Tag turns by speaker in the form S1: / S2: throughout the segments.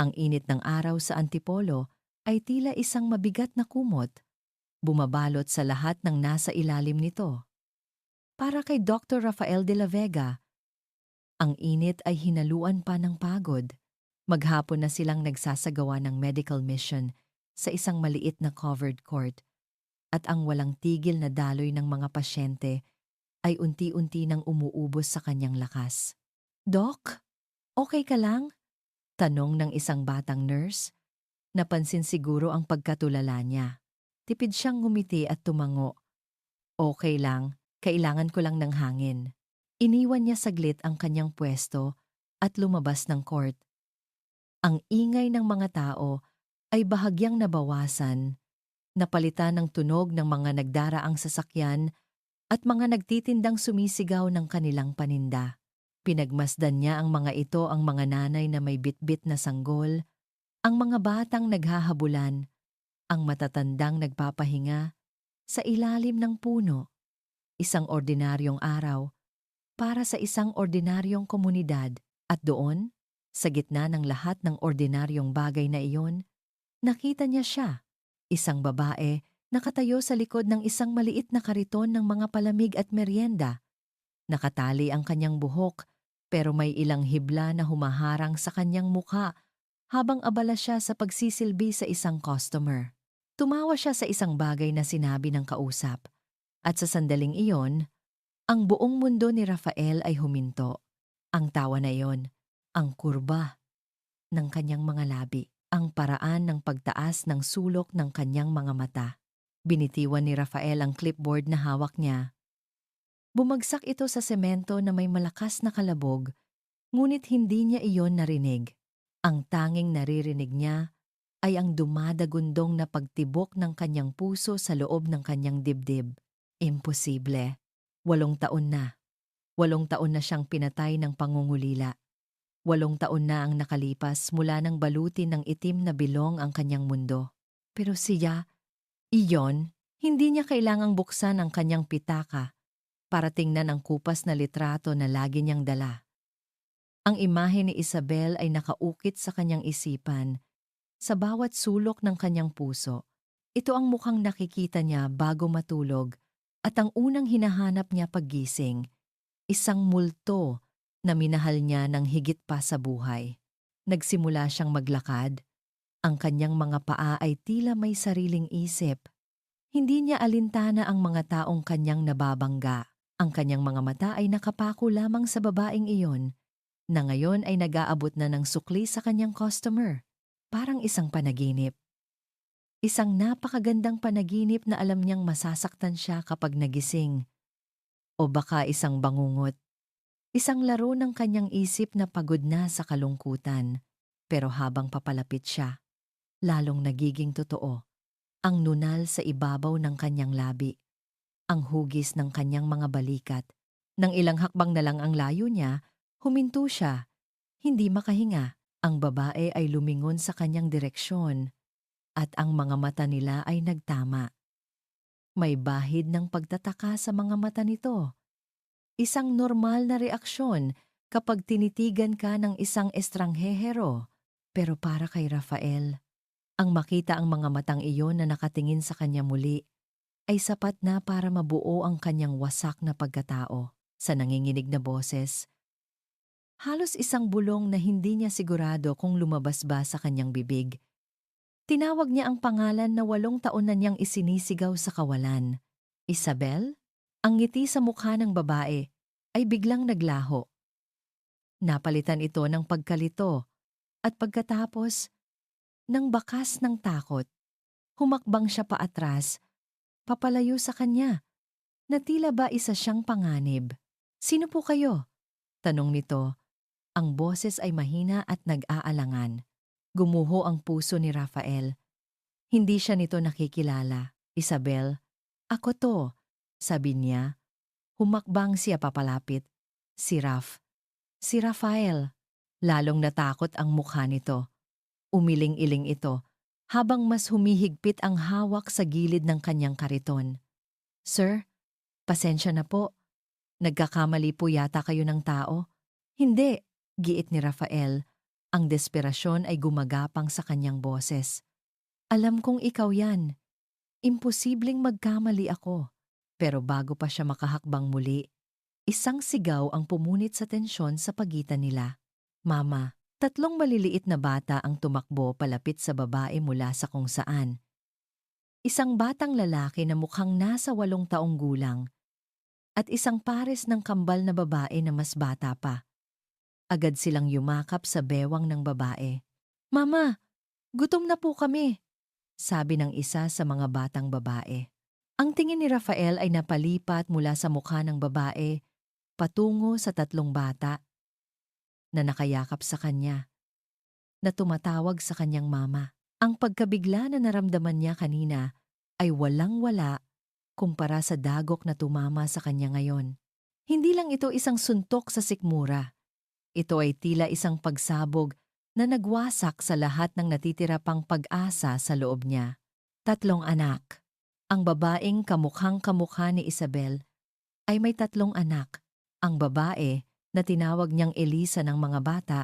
S1: Ang init ng araw sa Antipolo ay tila isang mabigat na kumot, bumabalot sa lahat ng nasa ilalim nito. Para kay Dr. Rafael de la Vega, ang init ay hinaluan pa ng pagod. Maghapon na silang nagsasagawa ng medical mission sa isang maliit na covered court at ang walang tigil na daloy ng mga pasyente ay unti-unti nang umuubos sa kanyang lakas. "Doc, okay ka lang?" Tanong ng isang batang nurse. Napansin siguro ang pagkatulala niya. Tipid siyang ngumiti at tumango. "Okay lang, kailangan ko lang ng hangin." Iniwan niya saglit ang kanyang pwesto at lumabas ng court. Ang ingay ng mga tao ay bahagyang nabawasan, napalitan ng tunog ng mga nagdaraang sasakyan at mga nagtitindang sumisigaw ng kanilang paninda. Pinagmasdan niya ang mga ito, ang mga nanay na may bitbit na sanggol, ang mga batang naghahabulan, ang matatandang nagpapahinga sa ilalim ng puno. Isang ordinaryong araw para sa isang ordinaryong komunidad, at doon, sa gitna ng lahat ng ordinaryong bagay na iyon, nakita niya siya, isang babae nakatayo sa likod ng isang maliit na kariton ng mga palamig at merienda. Nakatali ang kanyang buhok pero may ilang hibla na humaharang sa kanyang mukha habang abala siya sa pagsisilbi sa isang customer. Tumawa siya sa isang bagay na sinabi ng kausap at sa sandaling iyon, ang buong mundo ni Rafael ay huminto. Ang tawa na iyon, ang kurba ng kanyang mga labi, ang paraan ng pagtaas ng sulok ng kanyang mga mata. Binitiwan ni Rafael ang clipboard na hawak niya. Bumagsak ito sa semento na may malakas na kalabog, ngunit hindi niya iyon narinig. Ang tanging naririnig niya ay ang dumadagundong na pagtibok ng kanyang puso sa loob ng kanyang dibdib. Imposible. 8 taon na. 8 taon na siyang pinatay ng pangungulila. 8 taon na ang nakalipas mula nang balutin ng itim na bilong ang kanyang mundo. Pero siya, iyon, hindi niya kailangang buksan ang kanyang pitaka para tingnan ang kupas na litrato na lagi niyang dala. Ang imahe ni Isabel ay nakaukit sa kanyang isipan, sa bawat sulok ng kanyang puso. Ito ang mukhang nakikita niya bago matulog at ang unang hinahanap niya paggising, isang multo na minahal niya ng higit pa sa buhay. Nagsimula siyang maglakad. Ang kanyang mga paa ay tila may sariling isip. Hindi niya alintana ang mga taong kanyang nababangga. Ang kanyang mga mata ay nakapako lamang sa babaeng iyon, na ngayon ay nag-aabot na ng sukli sa kanyang customer. Parang isang panaginip. Isang napakagandang panaginip na alam niyang masasaktan siya kapag nagising. O baka isang bangungot. Isang laro ng kanyang isip na pagod na sa kalungkutan. Pero habang papalapit siya, lalong nagiging totoo. Ang nunal sa ibabaw ng kanyang labi. Ang hugis ng kanyang mga balikat. Nang ilang hakbang na lang ang layo niya, huminto siya. Hindi makahinga. Ang babae ay lumingon sa kanyang direksyon at ang mga mata nila ay nagtama. May bahid ng pagtataka sa mga mata nito. Isang normal na reaksyon kapag tinitigan ka ng isang estranghero. Pero para kay Rafael, ang makita ang mga matang iyon na nakatingin sa kanya muli ay sapat na para mabuo ang kanyang wasak na pagkatao. Sa nanginginig na boses, halos isang bulong na hindi niya sigurado kung lumabas ba sa kanyang bibig. Tinawag niya ang pangalan na 8 taon na niyang isinisigaw sa kawalan. Isabel? Ang ngiti sa mukha ng babae ay biglang naglaho. Napalitan ito ng pagkalito at pagkatapos ng bakas ng takot. Humakbang siya paatras, papalayo sa kanya, na tila ba isa siyang panganib. "Sino po kayo?" tanong nito. Ang boses ay mahina at nag-aalangan. Gumuho ang puso ni Rafael. Hindi siya nito nakikilala. "Isabel, ako to," sabi niya. Humakbang siya papalapit. Si Si Rafael. Lalong natakot ang mukha nito. Umiling-iling ito habang mas humihigpit ang hawak sa gilid ng kanyang kariton. "Sir, pasensya na po. Nagkakamali po yata kayo ng tao." "Hindi," giit ni Rafael. Ang desperasyon ay gumagapang sa kanyang boses. Alam kong ikaw yan. Imposibleng magkamali ako. Pero bago pa siya makahakbang muli, isang sigaw ang pumunit sa tensyon sa pagitan nila. Mama, tatlong maliliit na bata ang tumakbo palapit sa babae mula sa kung saan. Isang batang lalaki na mukhang nasa 8 taong gulang at isang pares ng kambal na babae na mas bata pa. Agad silang yumakap sa bewang ng babae. Mama, gutom na po kami, sabi ng isa sa mga batang babae. Ang tingin ni Rafael ay napalipat mula sa mukha ng babae patungo sa 3 bata na nakayakap sa kanya, na tumatawag sa kanyang mama. Ang pagkabigla na naramdaman niya kanina ay walang-wala kumpara sa dagok na tumama sa kanya ngayon. Hindi lang ito isang suntok sa sikmura. Ito ay tila isang pagsabog na nagwasak sa lahat ng natitira pang pag-asa sa loob niya. 3 anak. Ang babaeng kamukhang-kamukha ni Isabel ay may 3 anak. Ang babae, na tinawag niyang Elisa ng mga bata,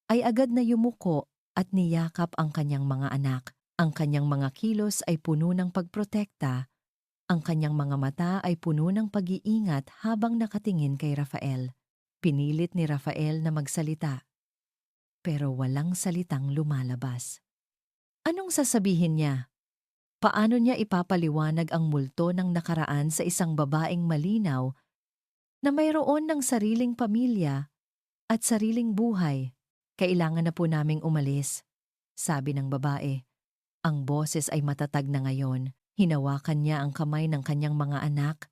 S1: ay agad na yumuko at niyakap ang kanyang mga anak. Ang kanyang mga kilos ay puno ng pagprotekta. Ang kanyang mga mata ay puno ng pag-iingat habang nakatingin kay Rafael. Pinilit ni Rafael na magsalita, pero walang salitang lumalabas. Anong sasabihin niya? Paano niya ipapaliwanag ang multo ng nakaraan sa isang babaeng malinaw na mayroon ng sariling pamilya at sariling buhay? Kailangan na po naming umalis, sabi ng babae. Ang boses ay matatag na ngayon. Hinawakan niya ang kamay ng kanyang mga anak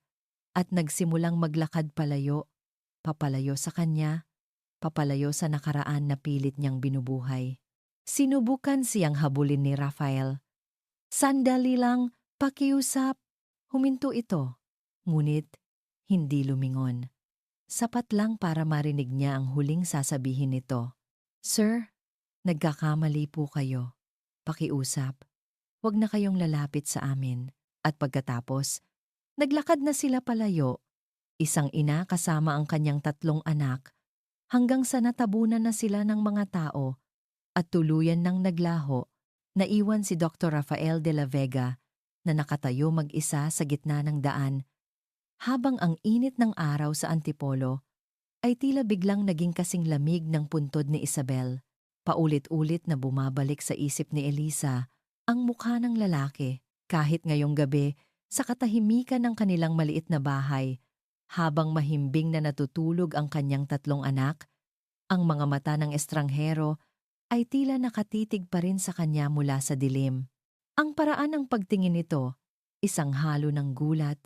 S1: at nagsimulang maglakad palayo, papalayo sa kanya, papalayo sa nakaraan na pilit niyang binubuhay. Sinubukan siyang habulin ni Rafael. Sandali lang, pakiusap. Huminto ito. Ngunit, hindi lumingon. Sapat lang para marinig niya ang huling sasabihin nito. Sir, nagkakamali po kayo. Pakiusap. Huwag na kayong lalapit sa amin. At pagkatapos, naglakad na sila palayo, isang ina kasama ang kanyang 3 anak, hanggang sa natabunan na sila ng mga tao at tuluyan ng naglaho. Naiwan si Dr. Rafael de la Vega na nakatayo mag-isa sa gitna ng daan, habang ang init ng araw sa Antipolo ay tila biglang naging kasing lamig ng puntod ni Isabel. Paulit-ulit na bumabalik sa isip ni Elisa ang mukha ng lalaki, kahit ngayong gabi sa katahimikan ng kanilang maliit na bahay, habang mahimbing na natutulog ang kanyang 3 anak, ang mga mata ng estranghero ay tila nakatitig pa rin sa kanya mula sa dilim. Ang paraan ng pagtingin nito, isang halo ng gulat,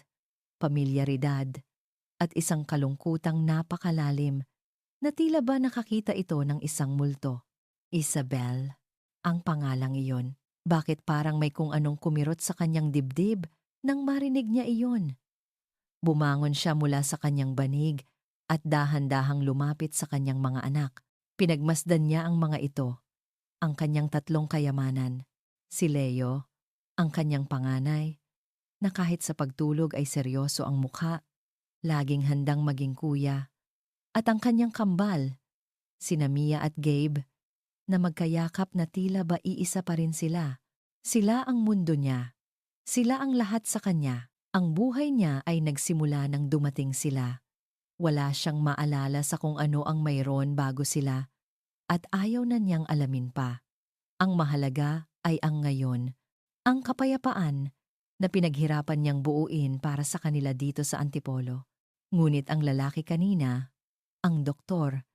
S1: pamilyaridad, at isang kalungkutang napakalalim, na tila ba nakakita ito ng isang multo. Isabel, ang pangalang iyon. Bakit parang may kung anong kumirot sa kanyang dibdib nang marinig niya iyon? Bumangon siya mula sa kanyang banig at dahan-dahang lumapit sa kanyang mga anak. Pinagmasdan niya ang mga ito, ang kanyang 3 kayamanan. Si Leo, ang kanyang panganay, na kahit sa pagtulog ay seryoso ang mukha, laging handang maging kuya. At ang kanyang kambal, sina Mia at Gabe, na magkayakap na tila ba iisa pa rin sila. Sila ang mundo niya. Sila ang lahat sa kanya. Ang buhay niya ay nagsimula nang dumating sila. Wala siyang maalala sa kung ano ang mayroon bago sila, at ayaw na niyang alamin pa. Ang mahalaga ay ang ngayon, ang kapayapaan na pinaghirapan niyang buuin para sa kanila dito sa Antipolo. Ngunit ang lalaki kanina, ang doktor,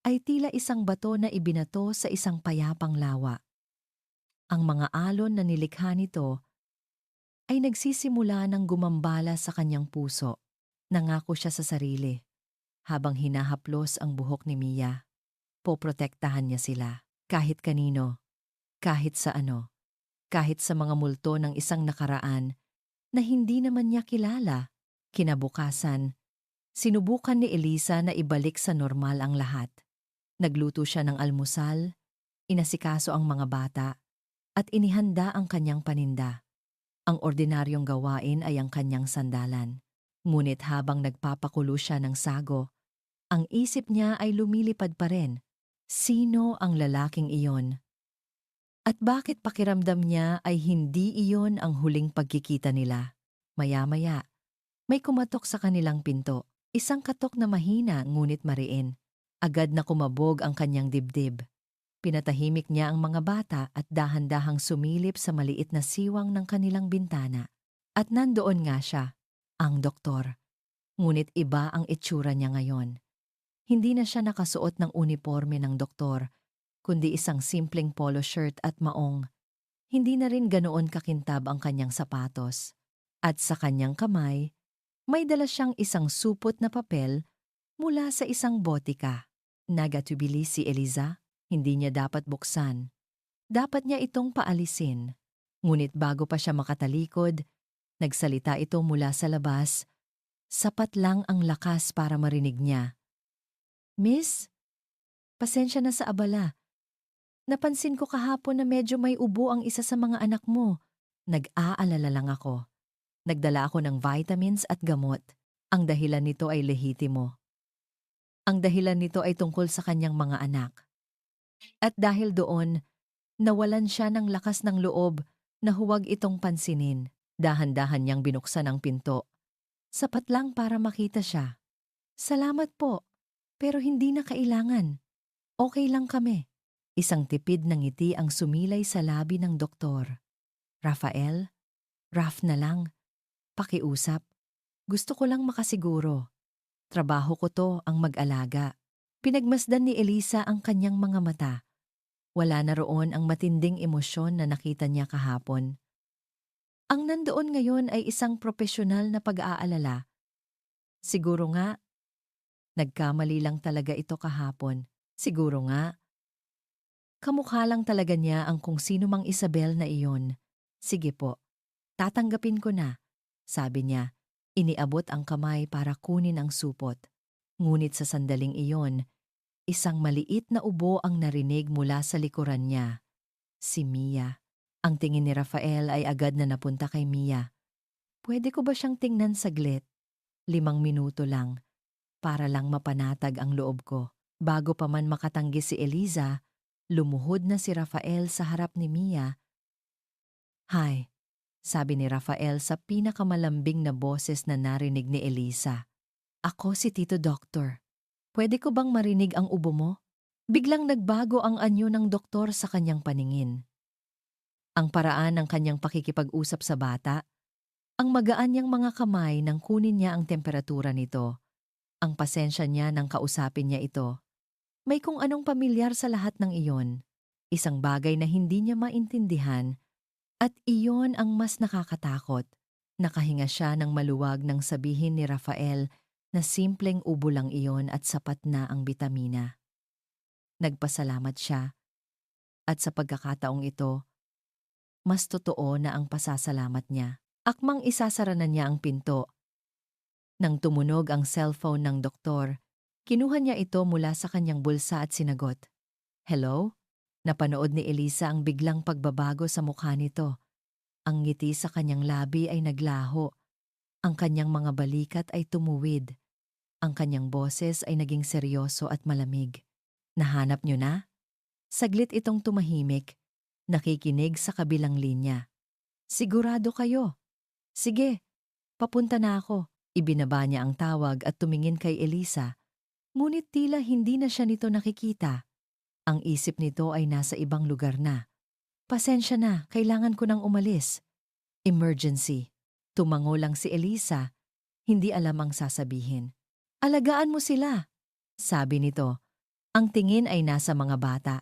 S1: ay tila isang bato na ibinato sa isang payapang lawa. Ang mga alon na nilikha nito ay nagsisimula ng gumambala sa kanyang puso. Nangako siya sa sarili, habang hinahaplos ang buhok ni Mia. Poprotektahan niya sila, kahit kanino, kahit sa ano, kahit sa mga multo ng isang nakaraan na hindi naman niya kilala. Kinabukasan, sinubukan ni Elisa na ibalik sa normal ang lahat. Nagluto siya ng almusal, inasikaso ang mga bata, at inihanda ang kanyang paninda. Ang ordinaryong gawain ay ang kanyang sandalan. Ngunit habang nagpapakulo siya ng sago, ang isip niya ay lumilipad pa rin Sino ang lalaking iyon? At bakit pakiramdam niya ay hindi iyon ang huling pagkikita nila? Maya-maya, may kumatok sa kanilang pinto. Isang katok na mahina ngunit mariin. Agad na kumabog ang kanyang dibdib. Pinatahimik niya ang mga bata at dahan-dahang sumilip sa maliit na siwang ng kanilang bintana. At nandoon nga siya, ang doktor. Ngunit iba ang itsura niya ngayon. Hindi na siya nakasuot ng uniforme ng doktor, kundi isang simpleng polo shirt at maong. Hindi na rin ganoon kakintab ang kanyang sapatos. At sa kanyang kamay, may dala siyang isang supot na papel mula sa isang botika. Nagatubili si Eliza, hindi niya dapat buksan. Dapat niya itong paalisin. Ngunit bago pa siya makatalikod, nagsalita ito mula sa labas. Sapat lang ang lakas para marinig niya. Miss, pasensya na sa abala. Napansin ko kahapon na medyo may ubo ang isa sa mga anak mo. Nag-aalala lang ako. Nagdala ako ng vitamins at gamot. Ang dahilan nito ay lehitimo. Ang dahilan nito ay tungkol sa kanyang mga anak. At dahil doon, nawalan siya ng lakas ng loob na huwag itong pansinin. Dahan-dahan niyang binuksan ang pinto. Sapat lang para makita siya. Salamat po, pero hindi na kailangan. Okay lang kami. Isang tipid ng ngiti ang sumilay sa labi ng doktor. Rafael, Raf na lang. Pakiusap. Gusto ko lang makasiguro. Trabaho ko to ang mag-alaga. Pinagmasdan ni Elisa ang kanyang mga mata. Wala na roon ang matinding emosyon na nakita niya kahapon. Ang nandoon ngayon ay isang propesyonal na pag-aalala. Siguro nga, nagkamali lang talaga ito kahapon. Siguro nga, kamukha lang talaga niya ang kung sino mang Isabel na iyon. Sige po, tatanggapin ko na, sabi niya. Iniabot ang kamay para kunin ang supot. Ngunit sa sandaling iyon, isang maliit na ubo ang narinig mula sa likuran niya. Si Mia. Ang tingin ni Rafael ay agad na napunta kay Mia. Pwede ko ba siyang tingnan saglit? 5 minuto lang. Para lang mapanatag ang loob ko. Bago pa man makatanggi si Eliza, lumuhod na si Rafael sa harap ni Mia. Hi, sabi ni Rafael sa pinakamalambing na boses na narinig ni Eliza. Ako si Tito Doctor. Pwede ko bang marinig ang ubo mo? Biglang nagbago ang anyo ng doktor sa kanyang paningin. Ang paraan ng kanyang pakikipag-usap sa bata, ang magaan niyang mga kamay nang kunin niya ang temperatura nito, ang pasensya niya nang kausapin niya ito. May kung anong pamilyar sa lahat ng iyon, isang bagay na hindi niya maintindihan, at iyon ang mas nakakatakot. Nakahinga siya ng maluwag nang sabihin ni Rafael na simpleng ubo lang iyon at sapat na ang bitamina. Nagpasalamat siya, at sa pagkakataong ito, mas totoo na ang pasasalamat niya. Akmang isasara na niya ang pinto. Nang tumunog ang cellphone ng doktor, kinuha niya ito mula sa kanyang bulsa at sinagot. Hello? Napanood ni Elisa ang biglang pagbabago sa mukha nito. Ang ngiti sa kanyang labi ay naglaho. Ang kanyang mga balikat ay tumuwid. Ang kanyang boses ay naging seryoso at malamig. Nahanap niyo na? Saglit itong tumahimik, nakikinig sa kabilang linya. Sigurado kayo? Sige, papunta na ako. Ibinaba niya ang tawag at tumingin kay Elisa. Ngunit tila hindi na siya nito nakikita. Ang isip nito ay nasa ibang lugar na. Pasensya na, kailangan ko nang umalis. Emergency. Tumango lang si Elisa, hindi alam ang sasabihin. Alagaan mo sila, sabi nito. Ang tingin ay nasa mga bata.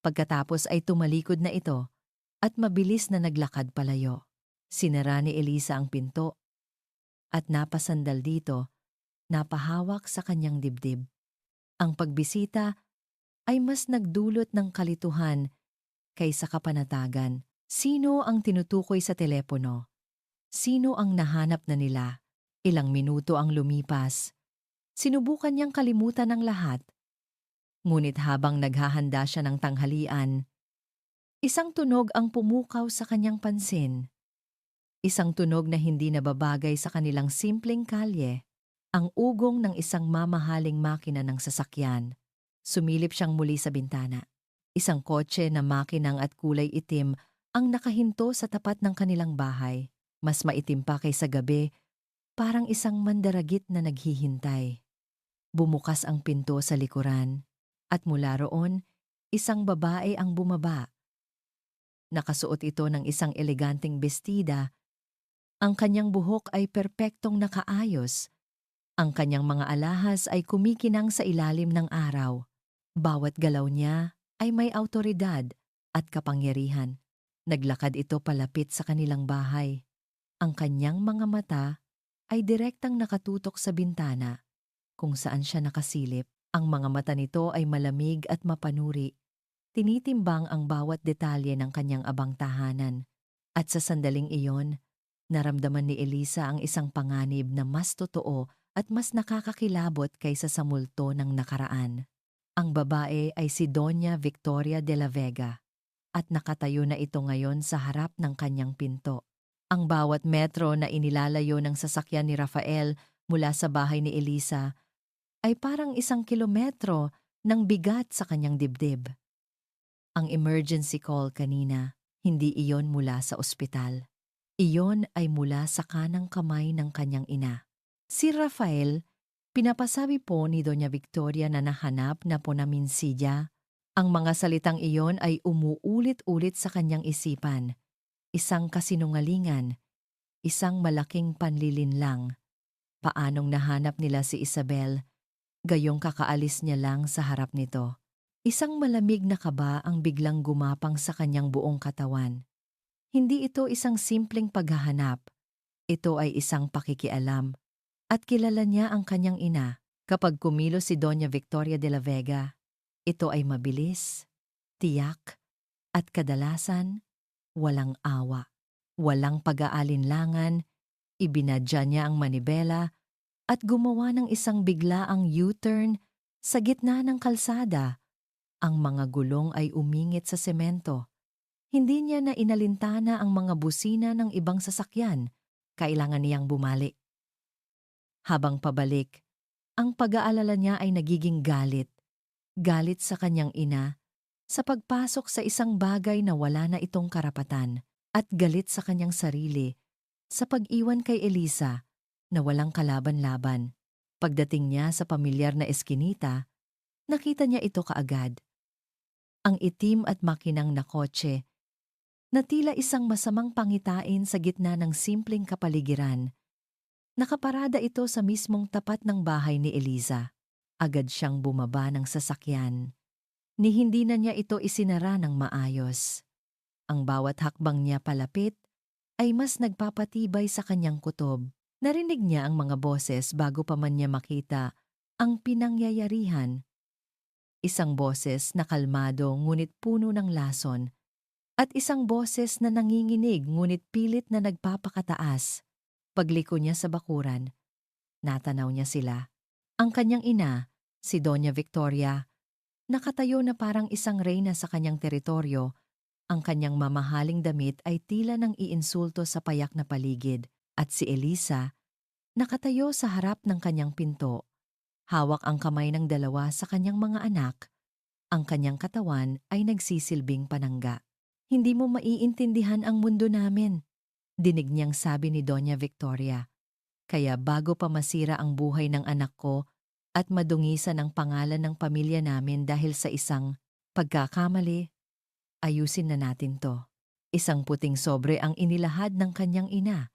S1: Pagkatapos ay tumalikod na ito at mabilis na naglakad palayo. Sinara ni Elisa ang pinto at napasandal dito, napahawak sa kanyang dibdib. Ang pagbisita ay mas nagdulot ng kalituhan kaysa kapanatagan. Sino ang tinutukoy sa telepono? Sino ang nahanap na nila? Ilang minuto ang lumipas. Sinubukan niyang kalimutan ang lahat. Ngunit habang naghahanda siya ng tanghalian, isang tunog ang pumukaw sa kanyang pansin. Isang tunog na hindi nababagay sa kanilang simpleng kalye, ang ugong ng isang mamahaling makina ng sasakyan. Sumilip siyang muli sa bintana. Isang kotse na makinang at kulay itim ang nakahinto sa tapat ng kanilang bahay. Mas maitim pa kaysa gabi, parang isang mandaragit na naghihintay. Bumukas ang pinto sa likuran, at mula roon, isang babae ang bumaba. Nakasuot ito ng isang eleganteng bestida. Ang kanyang buhok ay perpektong nakaayos. Ang kanyang mga alahas ay kumikinang sa ilalim ng araw. Bawat galaw niya ay may awtoridad at kapangyarihan. Naglakad ito palapit sa kanilang bahay. Ang kanyang mga mata ay direktang nakatutok sa bintana kung saan siya nakasilip. Ang mga mata nito ay malamig at mapanuri. Tinitimbang ang bawat detalye ng kanyang abang tahanan. At sa sandaling iyon, naramdaman ni Elisa ang isang panganib na mas totoo at mas nakakakilabot kaysa sa multo ng nakaraan. Ang babae ay si Doña Victoria de la Vega at nakatayo na ito ngayon sa harap ng kanyang pinto. Ang bawat metro na inilalayo ng sasakyan ni Rafael mula sa bahay ni Elisa ay parang 1 kilometro ng bigat sa kanyang dibdib. Ang emergency call kanina, hindi iyon mula sa ospital. Iyon ay mula sa kanang kamay ng kanyang ina. Si Rafael, pinapasabi po ni Doña Victoria na nahanap na po namin siya. Ang mga salitang iyon ay umuulit-ulit sa kanyang isipan. Isang kasinungalingan, isang malaking panlilinlang. Paanong nahanap nila si Isabel, gayong kakaalis niya lang sa harap nito. Isang malamig na kaba ang biglang gumapang sa kanyang buong katawan. Hindi ito isang simpleng paghahanap. Ito ay isang pakikialam. At kilala niya ang kanyang ina. Kapag kumilos si Doña Victoria de la Vega, ito ay mabilis, tiyak, at kadalasan, walang awa. Walang pag-aalinlangan, ibinadya niya ang manibela at gumawa ng isang biglaang U-turn sa gitna ng kalsada. Ang mga gulong ay umingit sa semento. Hindi niya na inalintana ang mga busina ng ibang sasakyan. Kailangan niyang bumalik. Habang pabalik, ang pag-aalala niya ay nagiging galit. Galit sa kanyang ina sa pagpasok sa isang bagay na wala na itong karapatan at galit sa kanyang sarili sa pag-iwan kay Elisa na walang kalaban-laban. Pagdating niya sa pamilyar na eskinita, nakita niya ito kaagad. Ang itim at makinang na kotse na tila isang masamang pangitain sa gitna ng simpleng kapaligiran. Nakaparada ito sa mismong tapat ng bahay ni Eliza. Agad siyang bumaba ng sasakyan. Ni hindi na niya ito isinara ng maayos. Ang bawat hakbang niya palapit ay mas nagpapatibay sa kanyang kutob. Narinig niya ang mga boses bago pa man niya makita ang pinangyayarihan. Isang boses na kalmado ngunit puno ng lason at isang boses na nanginginig ngunit pilit na nagpapakataas. Pagliko niya sa bakuran, natanaw niya sila. Ang kanyang ina, si Doña Victoria, nakatayo na parang isang reyna sa kanyang teritoryo. Ang kanyang mamahaling damit ay tila nang iinsulto sa payak na paligid. At si Elisa, nakatayo sa harap ng kanyang pinto. Hawak ang kamay ng dalawa sa kanyang mga anak. Ang kanyang katawan ay nagsisilbing panangga. Hindi mo maiintindihan ang mundo namin, dinig niyang sabi ni Doña Victoria. Kaya bago pa masira ang buhay ng anak ko at madungisan ang pangalan ng pamilya namin dahil sa isang pagkakamali, ayusin na natin to. Isang puting sobre ang inilahad ng kanyang ina.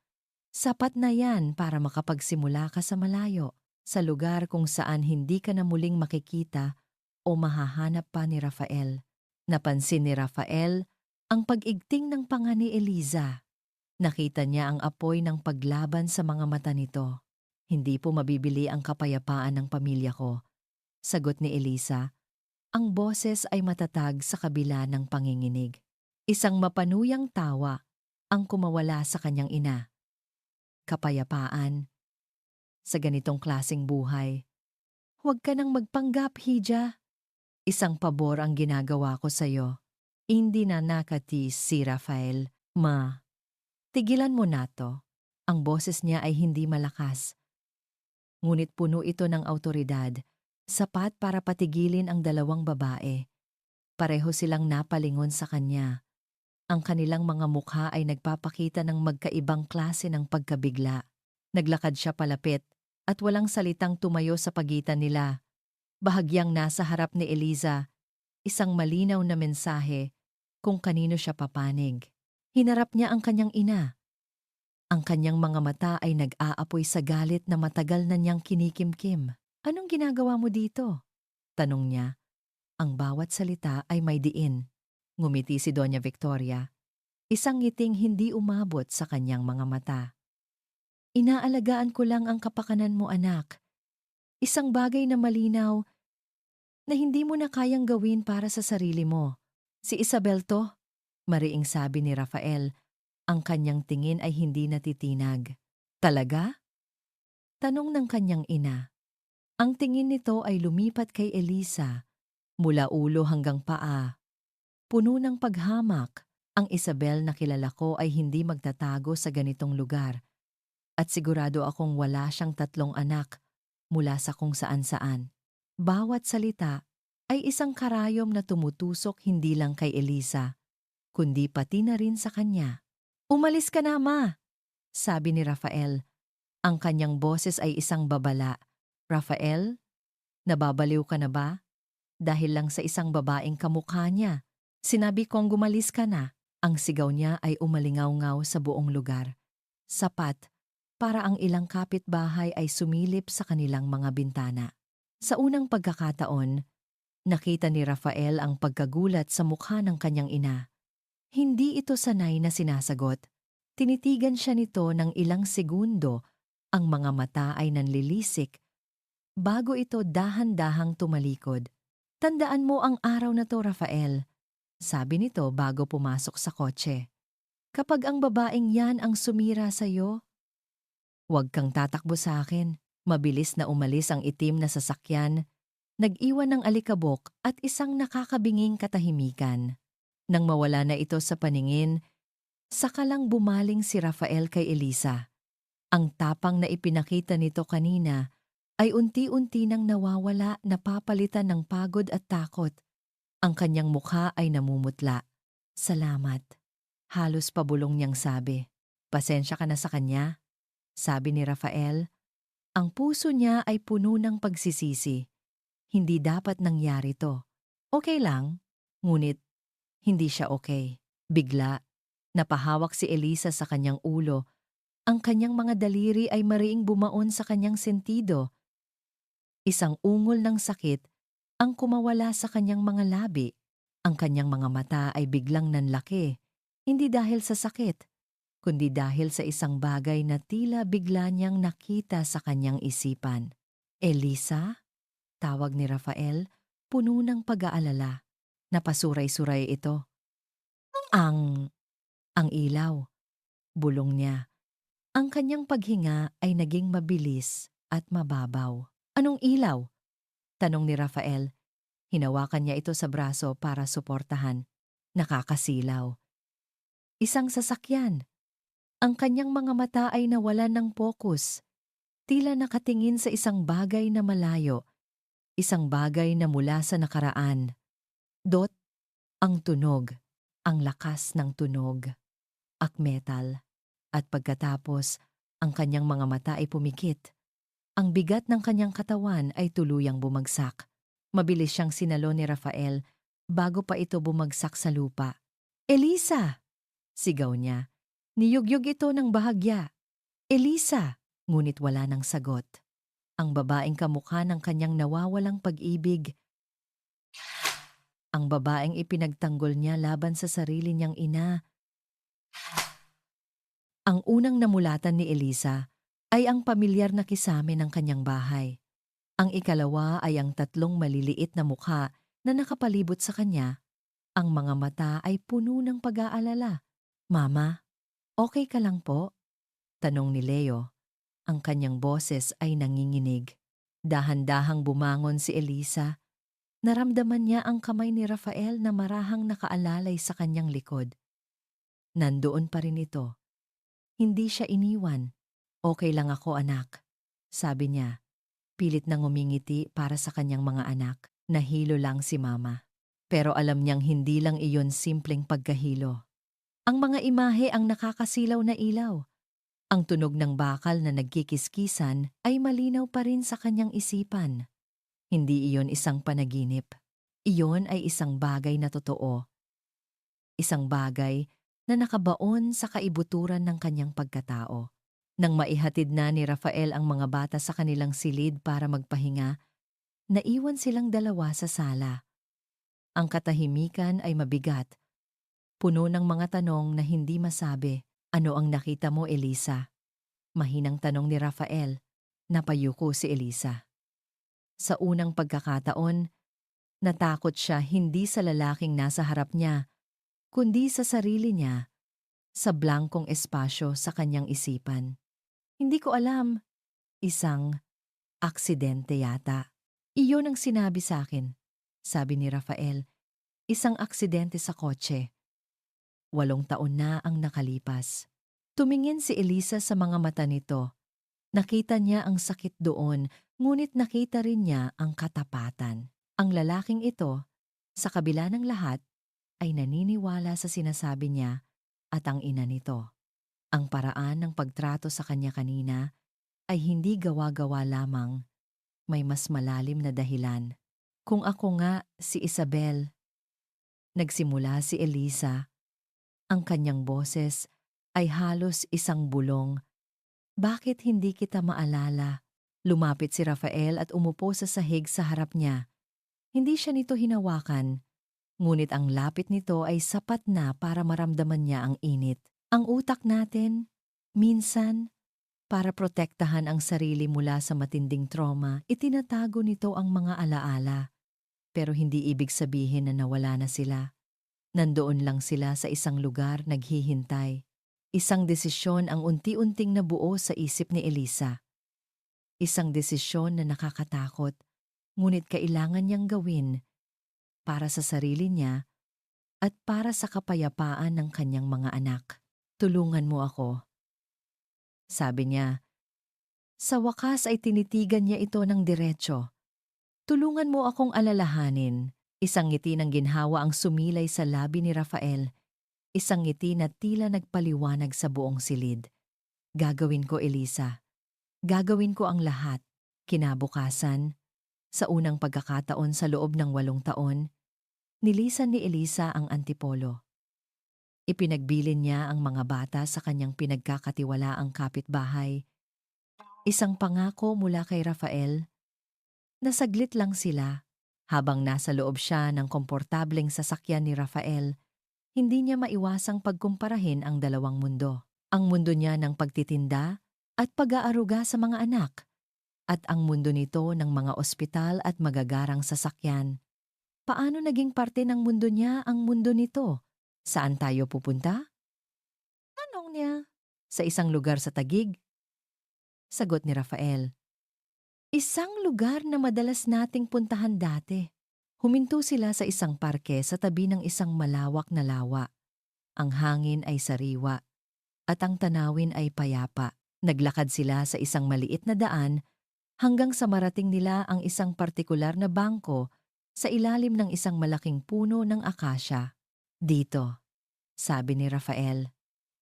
S1: Sapat na yan para makapagsimula ka sa malayo, sa lugar kung saan hindi ka na muling makikita o mahahanap pa ni Rafael. Napansin ni Rafael ang pag-igting ng panga ni Eliza. Nakita niya ang apoy ng paglaban sa mga mata nito. Hindi po mabibili ang kapayapaan ng pamilya ko, sagot ni Elisa. Ang boses ay matatag sa kabila ng panginginig. Isang mapanuyang tawa ang kumawala sa kanyang ina. Kapayapaan sa ganitong klaseng buhay. Huwag ka nang magpanggap, Hija. Isang pabor ang ginagawa ko sa'yo. Hindi na nakatis si Rafael. Ma, tigilan mo na to. Ang boses niya ay hindi malakas. Ngunit puno ito ng awtoridad Sapat para patigilin ang dalawang babae. Pareho silang napalingon sa kanya. Ang kanilang mga mukha ay nagpapakita ng magkaibang klase ng pagkabigla. Naglakad siya palapit at walang salitang tumayo sa pagitan nila. Bahagyang nasa harap ni Eliza, isang malinaw na mensahe kung kanino siya papanig. Hinarap niya ang kanyang ina. Ang kanyang mga mata ay nag-aapoy sa galit na matagal na niyang kinikimkim. "Anong ginagawa mo dito?" tanong niya. Ang bawat salita ay may diin. Ngumiti si Doña Victoria. Isang ngiting hindi umabot sa kanyang mga mata. "Inaalagaan ko lang ang kapakanan mo, anak. Isang bagay na malinaw na hindi mo na kayang gawin para sa sarili mo. Si Isabel to," mariing sabi ni Rafael. Ang kanyang tingin ay hindi natitinag. "Talaga?" tanong ng kanyang ina. Ang tingin nito ay lumipat kay Eliza, mula ulo hanggang paa. Puno ng paghamak, ang Isabel na kilala ko ay hindi magtatago sa ganitong lugar. At sigurado akong wala siyang 3 anak mula sa kung saan-saan. Bawat salita ay isang karayom na tumutusok hindi lang kay Eliza, kundi pati na rin sa kanya. "Umalis ka na, Ma," sabi ni Rafael. Ang kanyang boses ay isang babala. "Rafael, nababaliw ka na ba? Dahil lang sa isang babaeng kamukha niya. Sinabi kong gumalis ka na." Ang sigaw niya ay umalingaw-ngaw sa buong lugar. Sapat para ang ilang kapitbahay ay sumilip sa kanilang mga bintana. Sa unang pagkakataon, nakita ni Rafael ang pagkagulat sa mukha ng kanyang ina. Hindi ito sanay na sinasagot. Tinitigan siya nito ng ilang segundo, ang mga mata ay nanlilisik, bago ito dahan-dahang tumalikod. "Tandaan mo ang araw na to, Rafael," sabi nito bago pumasok sa kotse. "Kapag ang babaeng yan ang sumira sa'yo, huwag kang tatakbo sa akin." Mabilis na umalis ang itim na sasakyan, nag-iwan ng alikabok at isang nakakabinging katahimikan. Nang mawala na ito sa paningin, saka lang bumaling si Rafael kay Eliza. Ang tapang na ipinakita nito kanina ay unti-unti nang nawawala, napapalitan ng pagod at takot. Ang kanyang mukha ay namumutla. "Salamat," halos pabulong niyang sabi. "Pasensya ka na sa kanya," sabi ni Rafael. Ang puso niya ay puno ng pagsisisi. Hindi dapat nangyari to. Okay lang, ngunit hindi siya okay. Bigla, napahawak si Eliza sa kanyang ulo. Ang kanyang mga daliri ay mariing bumaon sa kanyang sentido. Isang ungol ng sakit ang kumawala sa kanyang mga labi. Ang kanyang mga mata ay biglang nanlaki, hindi dahil sa sakit, kundi dahil sa isang bagay na tila bigla niyang nakita sa kanyang isipan. "Eliza?" tawag ni Rafael, puno ng pag-aalala. Napasuray-suray ito. Ang ang ilaw, bulong niya. Ang kanyang paghinga ay naging mabilis at mababaw. "Anong ilaw?" tanong ni Rafael. Hinawakan niya ito sa braso para suportahan. Nakakasilaw. Isang sasakyan. Ang kanyang mga mata ay nawalan ng pokus. Tila nakatingin sa isang bagay na malayo. Isang bagay na mula sa nakaraan. Dot, ang tunog. Ang lakas ng tunog. Akmetal. At pagkatapos, ang kanyang mga mata ay pumikit. Ang bigat ng kanyang katawan ay tuluyang bumagsak. Mabilis siyang sinalo ni Rafael bago pa ito bumagsak sa lupa. "Eliza!" sigaw niya. Niyugyug ito ng bahagya. "Eliza!" Ngunit wala nang sagot. Ang babaeng kamukha ng kanyang nawawalang pag-ibig. Ang babaeng ipinagtanggol niya laban sa sarili niyang ina. Ang unang namulatan ni Eliza ay ang pamilyar na kisame ng kanyang bahay. Ang ikalawa ay ang 3 maliliit na mukha na nakapalibot sa kanya. Ang mga mata ay puno ng pag-aalala. "Mama, okay ka lang po?" tanong ni Leo. Ang kanyang boses ay nanginginig. Dahan-dahang bumangon si Eliza. Naramdaman niya ang kamay ni Rafael na marahang nakaalalay sa kanyang likod. Nandoon pa rin ito. Hindi siya iniwan. "Okay lang ako, anak," sabi niya. Pilit na ngumingiti para sa kanyang mga anak. Nahilo lang si Mama. Pero alam niyang hindi lang iyon simpleng pagkahilo. Ang mga imahe ang nakakasilaw na ilaw. Ang tunog ng bakal na nagkikiskisan ay malinaw pa rin sa kanyang isipan. Hindi iyon isang panaginip. Iyon ay isang bagay na totoo. Isang bagay na nakabaon sa kaibuturan ng kanyang pagkatao. Nang maihatid na ni Rafael ang mga bata sa kanilang silid para magpahinga, naiwan silang dalawa sa sala. Ang katahimikan ay mabigat, puno ng mga tanong na hindi masabi. Ano ang nakita mo, Elisa? Mahinang tanong ni Rafael. Napayuko si Elisa. Sa unang pagkakataon, natakot siya hindi sa lalaking nasa harap niya, kundi sa sarili niya, sa blankong espasyo sa kanyang isipan. Hindi ko alam, isang aksidente yata. Iyon ang sinabi sa akin, sabi ni Rafael. Isang aksidente sa kotse. 8 taon na ang nakalipas. Tumingin si Elisa sa mga mata nito. Nakita niya ang sakit doon, ngunit nakita rin niya ang katapatan. Ang lalaking ito, sa kabila ng lahat, ay naniniwala sa sinasabi niya at ang ina nito. Ang paraan ng pagtrato sa kanya kanina ay hindi gawa-gawa lamang, may mas malalim na dahilan. Kung ako nga si Isabel, nagsimula si Elisa. Ang kanyang boses ay halos isang bulong. Bakit hindi kita maalala? Lumapit si Rafael at umupo sa sahig sa harap niya. Hindi siya nito hinawakan, ngunit ang lapit nito ay sapat na para maramdaman niya ang init. Ang utak natin, minsan, para protektahan ang sarili mula sa matinding trauma, itinatago nito ang mga alaala. Pero hindi ibig sabihin na nawala na sila. Nandoon lang sila sa isang lugar naghihintay. Isang desisyon ang unti-unting nabuo sa isip ni Elisa. Isang desisyon na nakakatakot, ngunit kailangan niyang gawin para sa sarili niya at para sa kapayapaan ng kanyang mga anak. Tulungan mo ako, sabi niya. Sa wakas ay tinitigan niya ito ng diretso. Tulungan mo akong alalahanin. Isang ngiti ng ginhawa ang sumilay sa labi ni Rafael. Isang ngiti na tila nagpaliwanag sa buong silid. Gagawin ko, Elisa. Gagawin ko ang lahat. Kinabukasan, sa unang pagkakataon sa loob ng 8 taon, nilisan ni Elisa ang antipolo. Ipinagbilin niya ang mga bata sa kanyang pinagkakatiwalaang kapitbahay. Isang pangako mula kay Rafael. Nasaglit lang sila. Habang nasa loob siya ng komportableng sasakyan ni Rafael, hindi niya maiwasang pagkumparahin ang dalawang mundo. Ang mundo niya ng pagtitinda at pag-aaruga sa mga anak, at ang mundo nito ng mga ospital at magagarang sasakyan. Paano naging parte ng mundo niya ang mundo nito? Saan tayo pupunta? Tanong niya. Sa isang lugar sa Taguig? Sagot ni Rafael. Isang lugar na madalas nating puntahan dati. Huminto sila sa isang parke sa tabi ng isang malawak na lawa. Ang hangin ay sariwa at ang tanawin ay payapa. Naglakad sila sa isang maliit na daan hanggang sa marating nila ang isang partikular na bangko sa ilalim ng isang malaking puno ng akasya. Dito, sabi ni Rafael.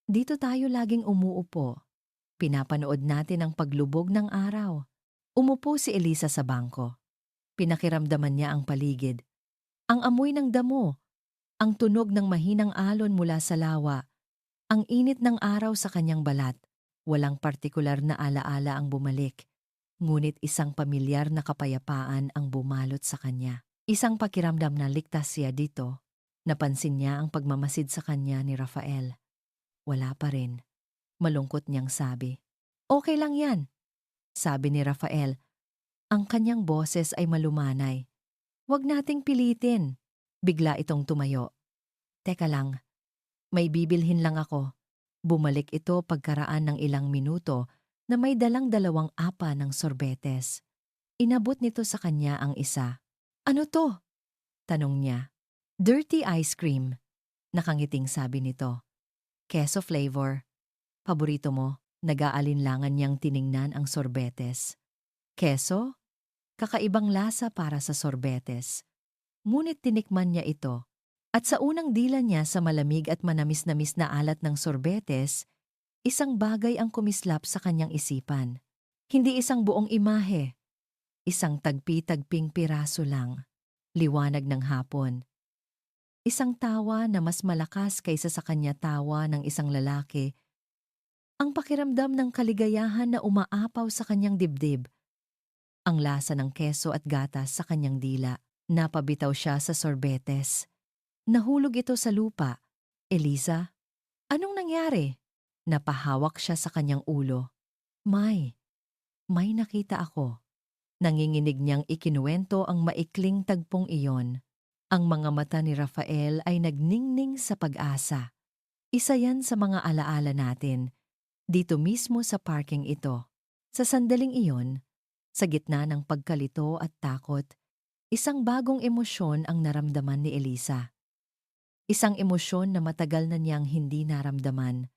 S1: Dito tayo laging umuupo. Pinapanood natin ang paglubog ng araw. Umupo si Elisa sa bangko. Pinakiramdaman niya ang paligid. Ang amoy ng damo, ang tunog ng mahinang alon mula sa lawa, ang init ng araw sa kanyang balat. Walang partikular na alaala ang bumalik, ngunit isang pamilyar na kapayapaan ang bumalot sa kanya. Isang pakiramdam na ligtas siya dito. Napansin niya ang pagmamasid sa kanya ni Rafael. Wala pa rin. Malungkot niyang sabi. Okay lang yan, sabi ni Rafael. Ang kanyang boses ay malumanay. Huwag nating pilitin. Bigla itong tumayo. Teka lang, may bibilhin lang ako. Bumalik ito pagkaraan ng ilang minuto na may dalang 2 apa ng sorbetes. Inabot nito sa kanya ang isa. Ano to? Tanong niya. Dirty ice cream. Nakangiting sabi nito. Queso flavor. Paborito mo? Nag-aalinlangan niyang tiningnan ang sorbetes. Keso? Kakaibang lasa para sa sorbetes. Ngunit tinikman niya ito. At sa unang dila niya sa malamig at manamis-namis na alat ng sorbetes, isang bagay ang kumislap sa kanyang isipan. Hindi isang buong imahe, isang tagpi-tagping piraso lang. Liwanag ng hapon. Isang tawa na mas malakas kaysa sa kanya tawa ng isang lalaki. Ang pakiramdam ng kaligayahan na umaapaw sa kanyang dibdib. Ang lasa ng keso at gatas sa kanyang dila. Napabitaw siya sa sorbetes. Nahulog ito sa lupa. Eliza, anong nangyari? Napahawak siya sa kanyang ulo. May nakita ako. Nanginginig niyang ikinuwento ang maikling tagpong iyon. Ang mga mata ni Rafael ay nagningning sa pag-asa. Isa yan sa mga alaala natin, dito mismo sa parking ito. Sa sandaling iyon, sa gitna ng pagkalito at takot, isang bagong emosyon ang naramdaman ni Eliza. Isang emosyon na matagal na niyang hindi naramdaman.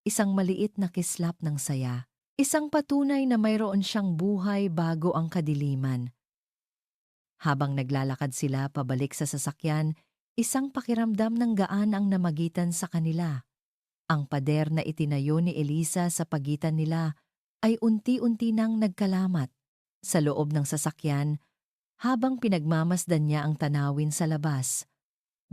S1: Isang maliit na kislap ng saya. Isang patunay na mayroon siyang buhay bago ang kadiliman. Habang naglalakad sila pabalik sa sasakyan, isang pakiramdam ng gaan ang namagitan sa kanila. Ang pader na itinayo ni Eliza sa pagitan nila ay unti-unti nang nagkalamat. Sa loob ng sasakyan, habang pinagmamasdan niya ang tanawin sa labas,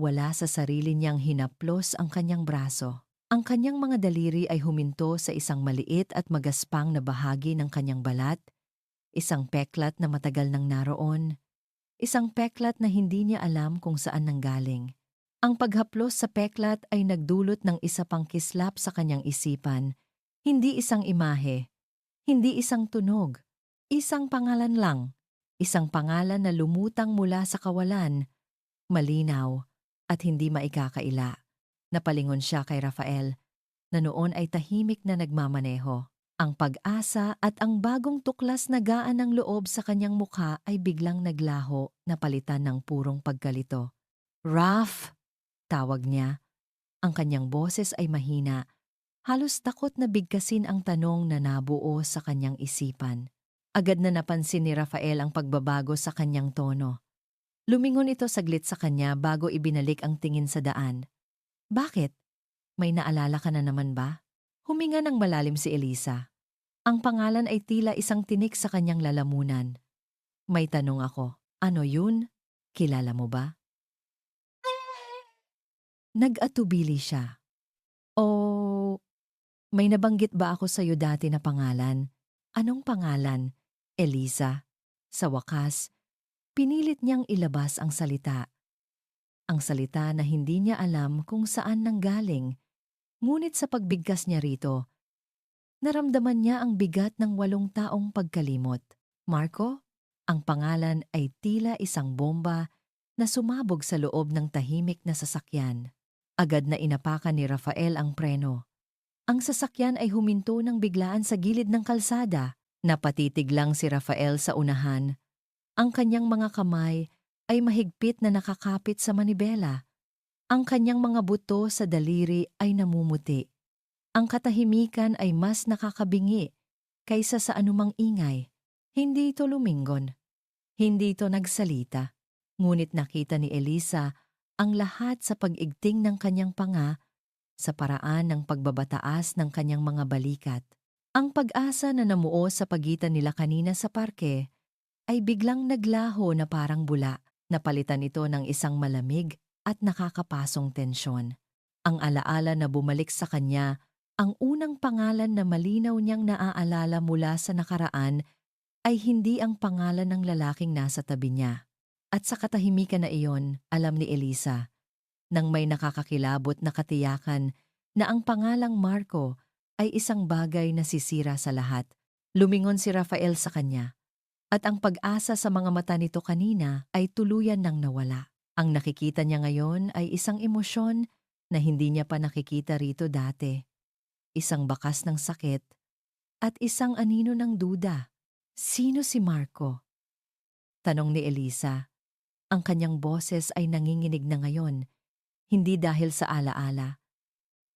S1: wala sa sarili niyang hinaplos ang kanyang braso. Ang kanyang mga daliri ay huminto sa isang maliit at magaspang na bahagi ng kanyang balat, isang peklat na matagal nang naroon, isang peklat na hindi niya alam kung saan nanggaling. Ang paghaplos sa peklat ay nagdulot ng isa pang kislap sa kanyang isipan, hindi isang imahe, hindi isang tunog, isang pangalan lang, isang pangalan na lumutang mula sa kawalan, malinaw at hindi maikakaila. Napalingon siya kay Rafael, na noon ay tahimik na nagmamaneho. Ang pag-asa at ang bagong tuklas na gaan ng loob sa kanyang mukha ay biglang naglaho na palitan ng purong pagkalito. "Raf!" tawag niya. Ang kanyang boses ay mahina, halos takot na bigkasin ang tanong na nabuo sa kanyang isipan. Agad na napansin ni Rafael ang pagbabago sa kanyang tono. Lumingon ito saglit sa kanya bago ibinalik ang tingin sa daan. "Bakit? May naalala ka na naman ba?" Huminga ng malalim si Eliza. Ang pangalan ay tila isang tinik sa kanyang lalamunan. May tanong ako, "Ano yun? Kilala mo ba?" Nag-atubili siya. "O, may nabanggit ba ako sa'yo dati na pangalan?" "Anong pangalan?" "Eliza." Sa wakas, pinilit niyang ilabas ang salita. Ang salita na hindi niya alam kung saan nanggaling. Ngunit sa pagbigkas niya rito, naramdaman niya ang bigat ng 8 taong pagkalimot. Marco? Ang pangalan ay tila isang bomba na sumabog sa loob ng tahimik na sasakyan. Agad na inapakan ni Rafael ang preno. Ang sasakyan ay huminto ng biglaan sa gilid ng kalsada. Napatitig lang si Rafael sa unahan. Ang kanyang mga kamay ay mahigpit na nakakapit sa manibela. Ang kanyang mga buto sa daliri ay namumuti. Ang katahimikan ay mas nakakabingi kaysa sa anumang ingay. Hindi ito lumingon. Hindi ito nagsalita. Ngunit nakita ni Eliza ang lahat sa pag-igting ng kanyang panga, sa paraan ng pagbabataas ng kanyang mga balikat. Ang pag-asa na namuo sa pagitan nila kanina sa parke ay biglang naglaho na parang bula. Napalitan ito ng isang malamig at nakakapasong tensyon. Ang alaala na bumalik sa kanya, ang unang pangalan na malinaw niyang naaalala mula sa nakaraan ay hindi ang pangalan ng lalaking nasa tabi niya. At sa katahimikan na iyon, alam ni Eliza, nang may nakakakilabot na katiyakan na ang pangalang Marco ay isang bagay na sisira sa lahat. Lumingon si Rafael sa kanya. At ang pag-asa sa mga mata nito kanina ay tuluyan nang nawala. Ang nakikita niya ngayon ay isang emosyon na hindi niya pa nakikita rito dati. Isang bakas ng sakit at isang anino ng duda. "Sino si Marco?" tanong ni Eliza. Ang kanyang boses ay nanginginig na ngayon, hindi dahil sa alaala,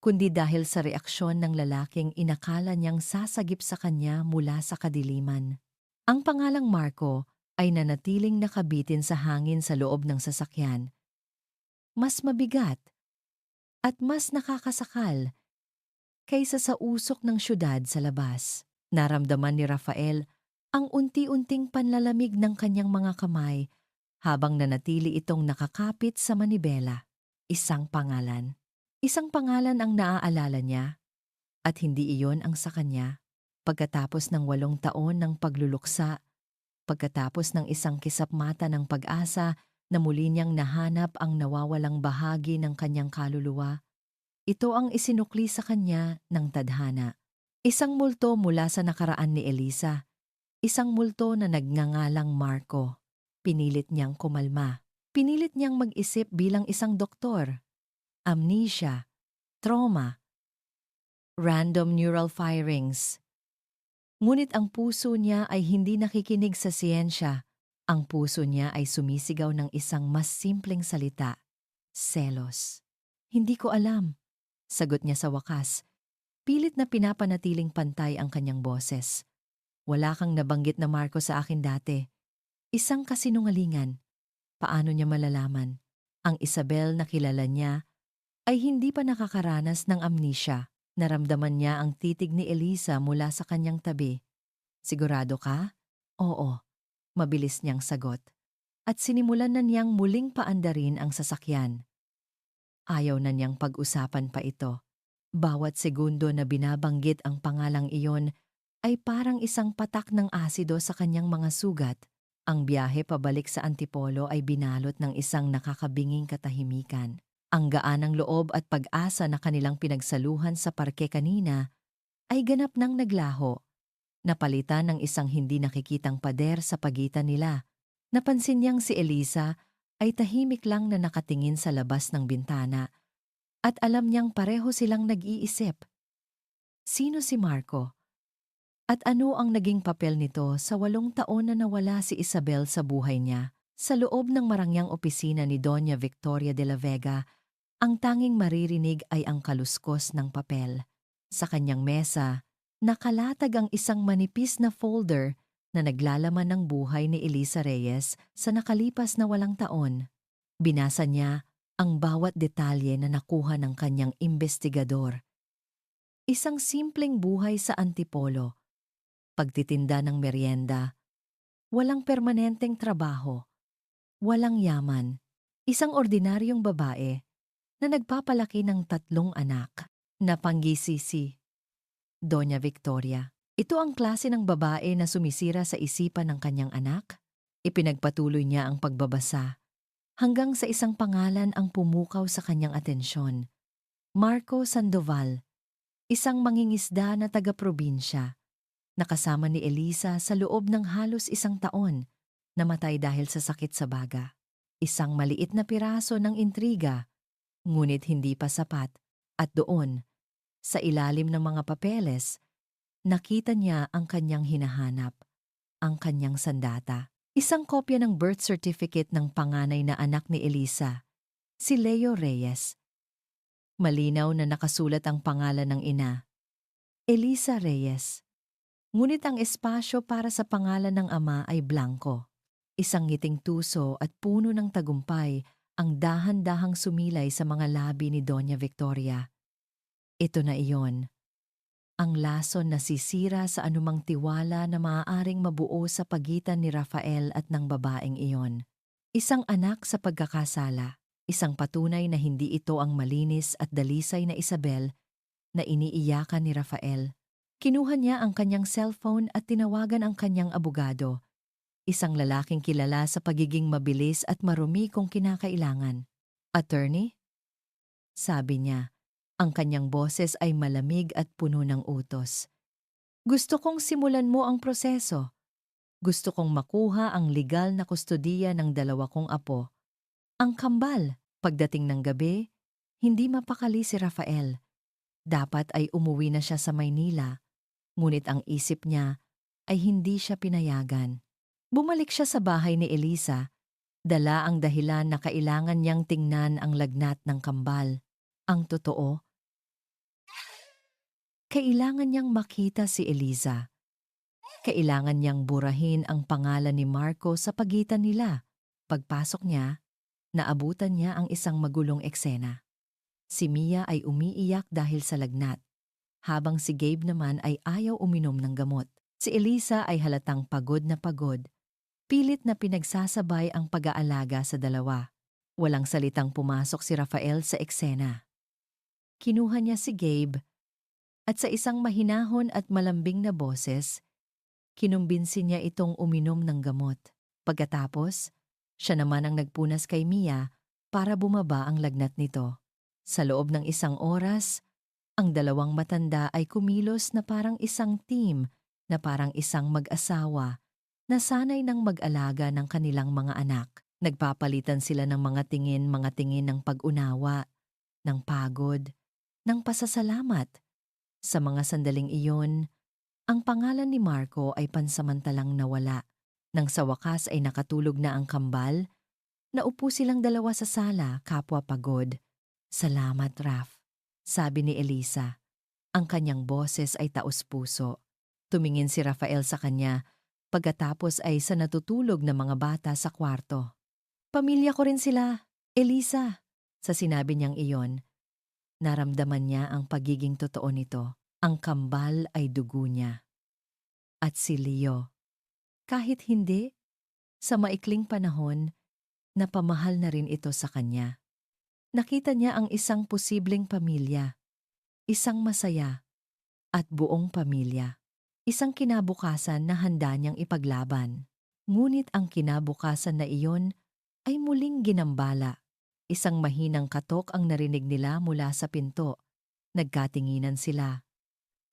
S1: kundi dahil sa reaksyon ng lalaking inakala niyang sasagip sa kanya mula sa kadiliman. Ang pangalang Marco ay nanatiling nakabitin sa hangin sa loob ng sasakyan. Mas mabigat at mas nakakasakal kaysa sa usok ng syudad sa labas. Naramdaman ni Rafael ang unti-unting panlalamig ng kanyang mga kamay habang nanatili itong nakakapit sa manibela. Isang pangalan. Isang pangalan ang naaalala niya at hindi iyon ang sa kanya. Pagkatapos ng 8 taon ng pagluluksa, pagkatapos ng isang kisap mata ng pag-asa na muli niyang nahanap ang nawawalang bahagi ng kanyang kaluluwa, ito ang isinukli sa kanya ng tadhana. Isang multo mula sa nakaraan ni Elisa. Isang multo na nagngangalang Marco. Pinilit niyang kumalma. Pinilit niyang mag-isip bilang isang doktor. Amnesia, trauma, random neural firings. Ngunit ang puso niya ay hindi nakikinig sa siyensya. Ang puso niya ay sumisigaw ng isang mas simpleng salita. Selos. Hindi ko alam. Sagot niya sa wakas. Pilit na pinapanatiling pantay ang kanyang boses. Wala kang nabanggit na Marco sa akin dati. Isang kasinungalingan. Paano niya malalaman? Ang Isabel na kilala niya ay hindi pa nakakaranas ng amnesia. Naramdaman niya ang titig ni Elisa mula sa kanyang tabi. Sigurado ka? Oo. Mabilis niyang sagot. At sinimulan na niyang muling paandarin ang sasakyan. Ayaw na niyang pag-usapan pa ito. Bawat segundo na binabanggit ang pangalang iyon ay parang isang patak ng asido sa kanyang mga sugat. Ang biyahe pabalik sa Antipolo ay binalot ng isang nakakabinging katahimikan. Ang gaan ng loob at pag-asa na kanilang pinagsaluhan sa parke kanina ay ganap nang naglaho. Napalitan ng isang hindi nakikitang pader sa pagitan nila. Napansin niyang si Elisa ay tahimik lang na nakatingin sa labas ng bintana. At alam niyang pareho silang nag-iisip. Sino si Marco? At ano ang naging papel nito sa 8 taon na nawala si Isabel sa buhay niya? Sa loob ng marangyang opisina ni Doña Victoria de la Vega, ang tanging maririnig ay ang kaluskos ng papel. Sa kanyang mesa, nakalatag ang isang manipis na folder na naglalaman ng buhay ni Elisa Reyes sa nakalipas na 8 taon. Binasa niya ang bawat detalye na nakuha ng kanyang investigador. Isang simpleng buhay sa Antipolo, pagtitinda ng merienda, walang permanenteng trabaho, walang yaman, isang ordinaryong babae na nagpapalaki ng 3 anak. Napanggisisi, Doña Victoria. Ito ang klase ng babae na sumisira sa isipan ng kanyang anak? Ipinagpatuloy niya ang pagbabasa. Hanggang sa isang pangalan ang pumukaw sa kanyang atensyon. Marco Sandoval, isang mangingisda na taga-probinsya. Nakasama ni Elisa sa loob ng halos 1 taon, namatay dahil sa sakit sa baga. Isang maliit na piraso ng intriga, ngunit hindi pa sapat. At doon, sa ilalim ng mga papeles, nakita niya ang kanyang hinahanap, ang kanyang sandata. Isang kopya ng birth certificate ng panganay na anak ni Elisa, si Leo Reyes. Malinaw na nakasulat ang pangalan ng ina, Elisa Reyes. Ngunit ang espasyo para sa pangalan ng ama ay blanko. Isang ngiting tuso at puno ng tagumpay ang dahan-dahang sumilay sa mga labi ni Doña Victoria. Ito na iyon. Ang lason na sisira sa anumang tiwala na maaaring mabuo sa pagitan ni Rafael at ng babaeng iyon. Isang anak sa pagkakasala, isang patunay na hindi ito ang malinis at dalisay na Isabel na iniiyakan ni Rafael. Kinuha niya ang kanyang cellphone at tinawagan ang kanyang abogado, isang lalaking kilala sa pagiging mabilis at marumi kung kinakailangan. Attorney? Sabi niya. Ang kanyang boses ay malamig at puno ng utos. Gusto kong simulan mo ang proseso. Gusto kong makuha ang legal na kustodiya ng 2 kong apo. Ang kambal, pagdating ng gabi, hindi mapakali si Rafael. Dapat ay umuwi na siya sa Maynila, ngunit ang isip niya ay hindi siya pinayagan. Bumalik siya sa bahay ni Elisa, dala ang dahilan na kailangan niyang tingnan ang lagnat ng kambal. Ang totoo, kailangan niyang makita si Elisa. Kailangan niyang burahin ang pangalan ni Marco sa pagitan nila. Pagpasok niya, naabutan niya ang isang magulong eksena. Si Mia ay umiiyak dahil sa lagnat, habang si Gabe naman ay ayaw uminom ng gamot. Si Elisa ay halatang pagod na pagod, pilit na pinagsasabay ang pag-aalaga sa dalawa. Walang salitang pumasok si Rafael sa eksena. Kinuha niya si Gabe at sa isang mahinahon at malambing na boses, kinumbinsi niya itong uminom ng gamot. Pagkatapos, siya naman ang nagpunas kay Mia para bumaba ang lagnat nito. Sa loob ng isang oras, ang dalawang matanda ay kumilos na parang isang team, na parang isang mag-asawa, na sanay ng mag-alaga ng kanilang mga anak. Nagpapalitan sila ng mga tingin ng pag-unawa, ng pagod, ng pasasalamat. Sa mga sandaling iyon, ang pangalan ni Marco ay pansamantalang nawala. Nang sa wakas ay nakatulog na ang kambal, naupo silang dalawa sa sala, kapwa pagod. "Salamat, Raf," sabi ni Elisa. Ang kanyang boses ay taos-puso. Tumingin si Rafael sa kanya, pagkatapos ay sa natutulog na mga bata sa kwarto. "Pamilya ko rin sila, Elisa." Sa sinabi niyang iyon, naramdaman niya ang pagiging totoo nito. Ang kambal ay dugo niya. At si Leo, kahit hindi, sa maikling panahon, napamahal na rin ito sa kanya. Nakita niya ang isang posibleng pamilya, isang masaya at buong pamilya. Isang kinabukasan na handa niyang ipaglaban. Ngunit ang kinabukasan na iyon ay muling ginambala. Isang mahinang katok ang narinig nila mula sa pinto. Nagkatinginan sila.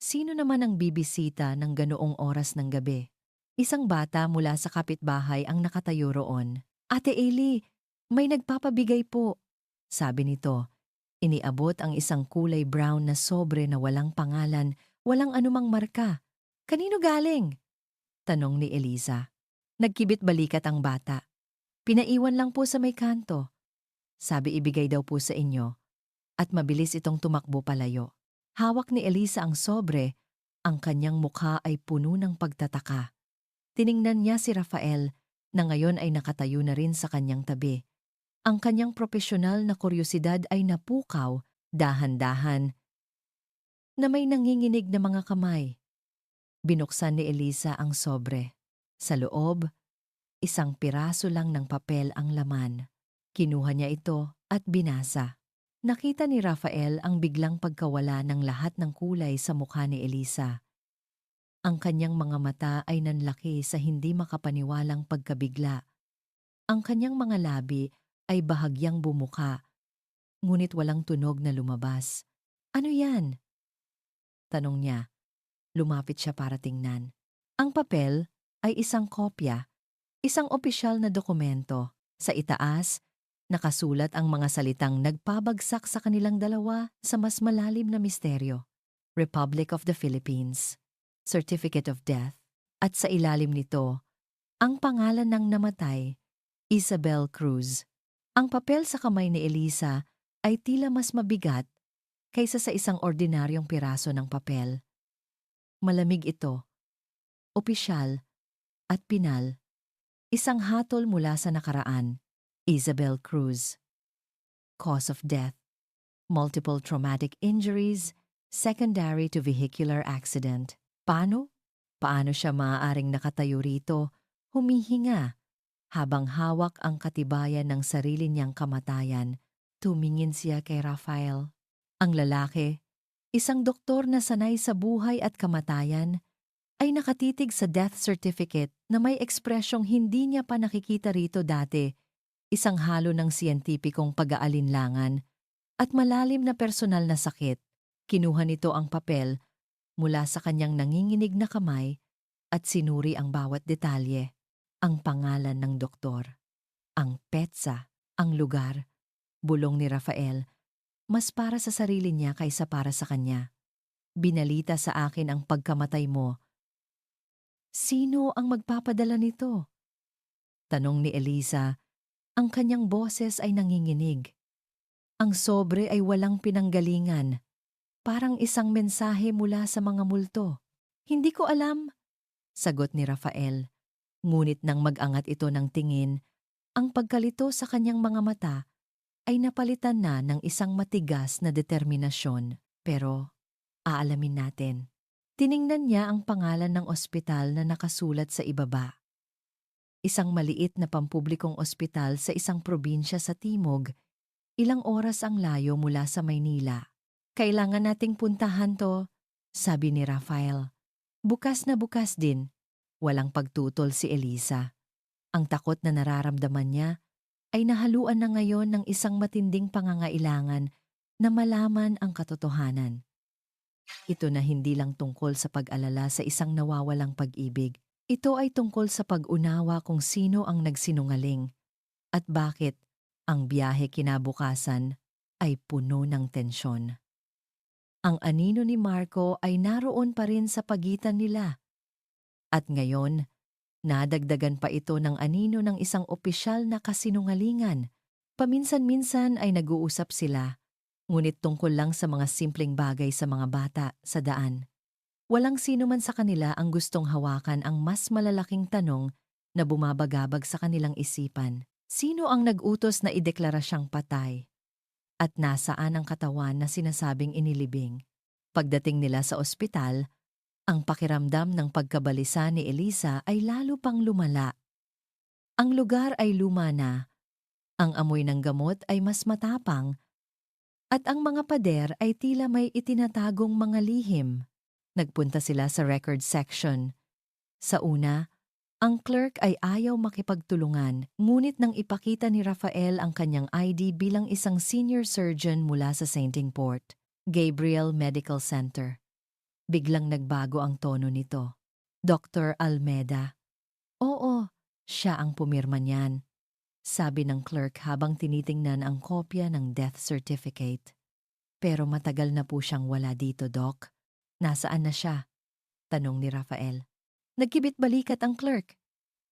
S1: Sino naman ang bibisita ng ganoong oras ng gabi? Isang bata mula sa kapitbahay ang nakatayo roon. "Ate Eli, may nagpapabigay po," sabi nito. Iniabot ang isang kulay brown na sobre na walang pangalan, walang anumang marka. "Kanino galing?" tanong ni Eliza. Nagkibit balikat ang bata. "Pinaiwan lang po sa may kanto. Sabi ibigay daw po sa inyo." At mabilis itong tumakbo palayo. Hawak ni Elisa ang sobre, ang kanyang mukha ay puno ng pagtataka. Tiningnan niya si Rafael, na ngayon ay nakatayo na rin sa kanyang tabi. Ang kanyang profesional na kuryosidad ay napukaw, dahan-dahan, na may nanginginig na mga kamay. Binuksan ni Elisa ang sobre. Sa loob, isang piraso lang ng papel ang laman. Kinuha niya ito at binasa. Nakita ni Rafael ang biglang pagkawala ng lahat ng kulay sa mukha ni Elisa. Ang kanyang mga mata ay nanlaki sa hindi makapaniwalang pagkabigla. Ang kanyang mga labi ay bahagyang bumuka, ngunit walang tunog na lumabas. "Ano yan?" tanong niya. Lumapit siya para tingnan. Ang papel ay isang kopya, isang opisyal na dokumento. Sa itaas, nakasulat ang mga salitang nagpabagsak sa kanilang dalawa sa mas malalim na misteryo. Republic of the Philippines, Certificate of Death, at sa ilalim nito, ang pangalan ng namatay, Isabel Cruz. Ang papel sa kamay ni Elisa ay tila mas mabigat kaysa sa isang ordinaryong piraso ng papel. Malamig ito, opisyal, at pinal. Isang hatol mula sa nakaraan, Isabel Cruz. Cause of death, multiple traumatic injuries, secondary to vehicular accident. Paano? Paano siya maaaring nakatayo rito, humihinga, habang hawak ang katibayan ng sarili niyang kamatayan? Tumingin siya kay Rafael. Ang lalaki, isang doktor na sanay sa buhay at kamatayan, ay nakatitig sa death certificate na may ekspresyong hindi niya pa nakikita rito dati, isang halo ng siyentipikong pag-aalinlangan at malalim na personal na sakit. Kinuha nito ang papel mula sa kanyang nanginginig na kamay at sinuri ang bawat detalye, ang pangalan ng doktor, ang petsa, ang lugar. Bulong ni Rafael, mas para sa sarili niya kaysa para sa kanya. "Binalita sa akin ang pagkamatay mo. Sino ang magpapadala nito?" tanong ni Elisa. Ang kanyang boses ay nanginginig. Ang sobre ay walang pinanggalingan, parang isang mensahe mula sa mga multo. "Hindi ko alam," sagot ni Rafael. Ngunit nang mag-angat ito ng tingin, ang pagkalito sa kanyang mga mata ay napalitan na ng isang matigas na determinasyon. Pero, aalamin natin. Tiningnan niya ang pangalan ng ospital na nakasulat sa ibaba. Isang maliit na pampublikong ospital sa isang probinsya sa timog, ilang oras ang layo mula sa Maynila. Kailangan nating puntahan to, sabi ni Rafael. Bukas na bukas din. Walang pagtutol si Elisa. Ang takot na nararamdaman niya ay nahaluan na ngayon ng isang matinding pangangailangan na malaman ang katotohanan. Ito na hindi lang tungkol sa pag-alala sa isang nawawalang pag-ibig. Ito ay tungkol sa pag-unawa kung sino ang nagsinungaling at bakit ang biyahe kinabukasan ay puno ng tensyon. Ang anino ni Marco ay naroon pa rin sa pagitan nila. At ngayon, nadagdagan pa ito ng anino ng isang opisyal na kasinungalingan. Paminsan-minsan ay nag-uusap sila, ngunit tungkol lang sa mga simpleng bagay sa mga bata sa daan. Walang sino man sa kanila ang gustong hawakan ang mas malalaking tanong na bumabagabag sa kanilang isipan. Sino ang nag-utos na ideklara siyang patay? At nasaan ang katawan na sinasabing inilibing? Pagdating nila sa ospital, ang pakiramdam ng pagkabalisa ni Elisa ay lalo pang lumala. Ang lugar ay luma na, ang amoy ng gamot ay mas matapang, at ang mga pader ay tila may itinatagong mga lihim. Nagpunta sila sa record section. Sa una, ang clerk ay ayaw makipagtulungan, ngunit nang ipakita ni Rafael ang kanyang ID bilang isang senior surgeon mula sa Saint-Port, Gabriel Medical Center, biglang nagbago ang tono nito. Dr. Almeda. Oo, siya ang pumirma niyan, sabi ng clerk habang tinitingnan ang kopya ng death certificate. Pero matagal na po siyang wala dito, Doc. Nasaan na siya? Tanong ni Rafael. Nagkibit-balikat ang clerk.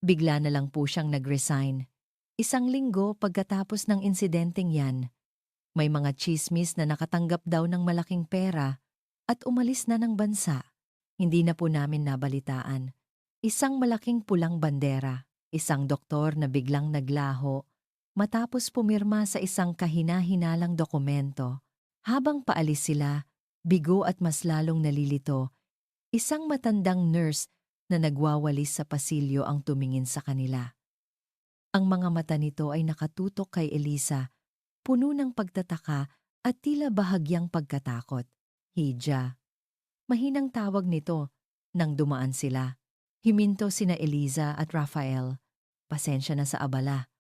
S1: Bigla na lang po siyang nag-resign. 1 linggo pagkatapos ng insidenteng yan. May mga chismis na nakatanggap daw ng malaking pera at umalis na ng bansa. Hindi na po namin nabalitaan. Isang malaking pulang bandera, isang doktor na biglang naglaho matapos pumirma sa isang kahina-hinalang dokumento. Habang paalis sila, bigo at mas lalong nalilito, isang matandang nurse na nagwawalis sa pasilyo ang tumingin sa kanila. Ang mga mata nito ay nakatutok kay Elisa, puno ng pagtataka at tila bahagyang pagkatakot. Hija. Mahinang tawag nito nang dumaan sila. Himinto sina Eliza at Rafael. Pasensya na sa abala,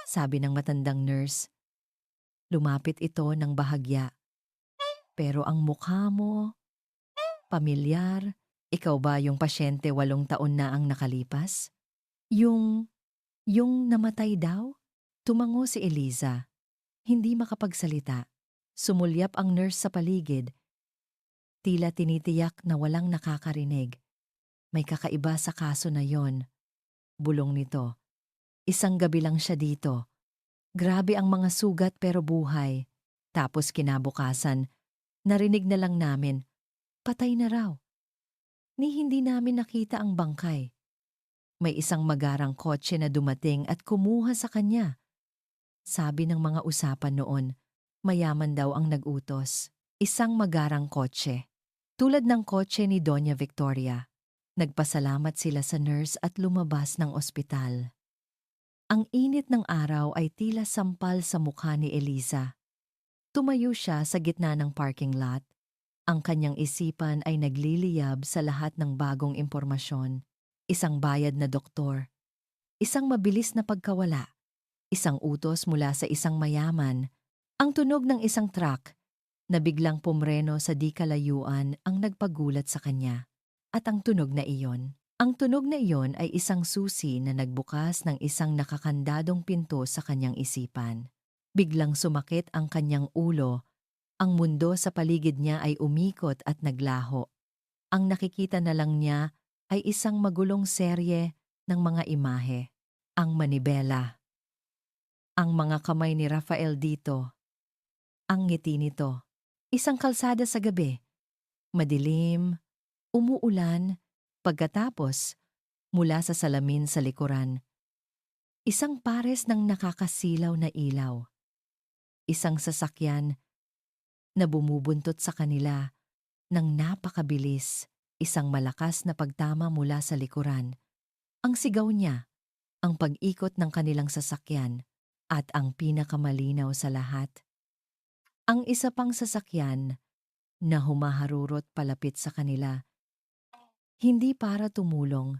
S1: sabi ng matandang nurse. Lumapit ito ng bahagya. Pero ang mukha mo, pamilyar. Ikaw ba yung pasyente 8 taon na ang nakalipas? Yung namatay daw? Tumango si Eliza. Hindi makapagsalita. Sumulyap ang nurse sa paligid. Tila tinitiyak na walang nakakarinig. May kakaiba sa kaso na yon. Bulong nito. Isang gabi lang siya dito. Grabe ang mga sugat pero buhay. Tapos kinabukasan, narinig na lang namin, patay na raw. Ni hindi namin nakita ang bangkay. May isang magarang kotse na dumating at kumuha sa kanya. Sabi ng mga usapan noon, mayaman daw ang nag-utos. Isang magarang kotse. Tulad ng kotse ni Doña Victoria. Nagpasalamat sila sa nurse at lumabas ng ospital. Ang init ng araw ay tila sampal sa mukha ni Eliza. Tumayo siya sa gitna ng parking lot. Ang kanyang isipan ay nagliliyab sa lahat ng bagong impormasyon. Isang bayad na doktor. Isang mabilis na pagkawala. Isang utos mula sa isang mayaman. Ang tunog ng isang truck na biglang pumreno sa di kalayuan ang nagpagulat sa kanya. At ang tunog na iyon ay isang susi na nagbukas ng isang nakakandadong pinto sa kanyang isipan. Biglang sumakit ang kanyang ulo. Ang mundo sa paligid niya ay umikot at naglaho. Ang nakikita na lang niya ay isang magulong serye ng mga imahe. Ang manibela. Ang mga kamay ni Rafael dito. Ang ngiti nito. Isang kalsada sa gabi. Madilim, umuulan, Pagkatapos, mula sa salamin sa likuran, isang pares ng nakakasilaw na ilaw. Isang sasakyan na bumubuntot sa kanila ng napakabilis, isang malakas na pagtama mula sa likuran. Ang sigaw niya, ang pag-ikot ng kanilang sasakyan, at ang pinakamalinaw sa lahat, ang isa pang sasakyan na humaharurot palapit sa kanila, hindi para tumulong,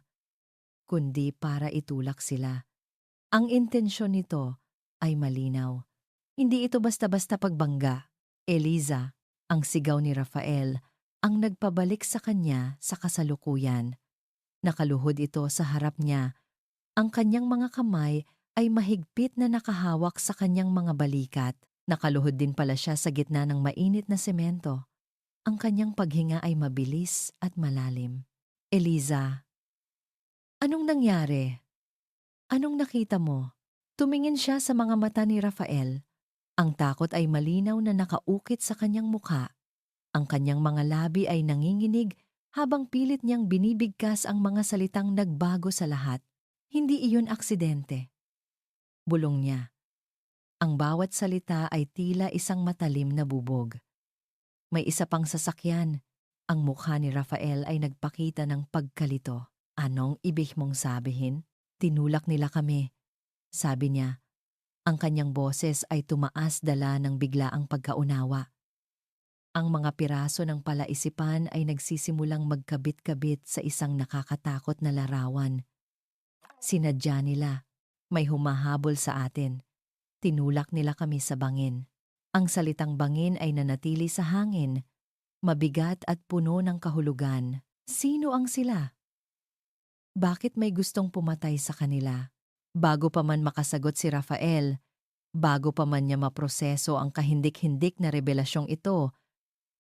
S1: kundi para itulak sila. Ang intensyon nito ay malinaw. Hindi ito basta-basta pagbangga. Eliza, ang sigaw ni Rafael, ang nagpabalik sa kanya sa kasalukuyan. Nakaluhod ito sa harap niya. Ang kanyang mga kamay ay mahigpit na nakahawak sa kanyang mga balikat. Nakaluhod din pala siya sa gitna ng mainit na semento. Ang kanyang paghinga ay mabilis at malalim. Eliza, anong nangyari? Anong nakita mo? Tumingin siya sa mga mata ni Rafael. Ang takot ay malinaw na nakaukit sa kanyang mukha. Ang kanyang mga labi ay nanginginig habang pilit niyang binibigkas ang mga salitang nagbago sa lahat. Hindi iyon aksidente. Bulong niya. Ang bawat salita ay tila isang matalim na bubog. May isa pang sasakyan. Ang mukha ni Rafael ay nagpakita ng pagkalito. Anong ibig mong sabihin? Tinulak nila kami. Sabi niya. Ang kanyang boses ay tumaas dala ng biglaang pagkaunawa. Ang mga piraso ng palaisipan ay nagsisimulang magkabit-kabit sa isang nakakatakot na larawan. Sinadya nila. May humahabol sa atin. Tinulak nila kami sa bangin. Ang salitang bangin ay nanatili sa hangin, mabigat at puno ng kahulugan. Sino ang sila? Bakit may gustong pumatay sa kanila? Bago pa man makasagot si Rafael, bago pa man niya maproseso ang kahindik-hindik na revelasyong ito,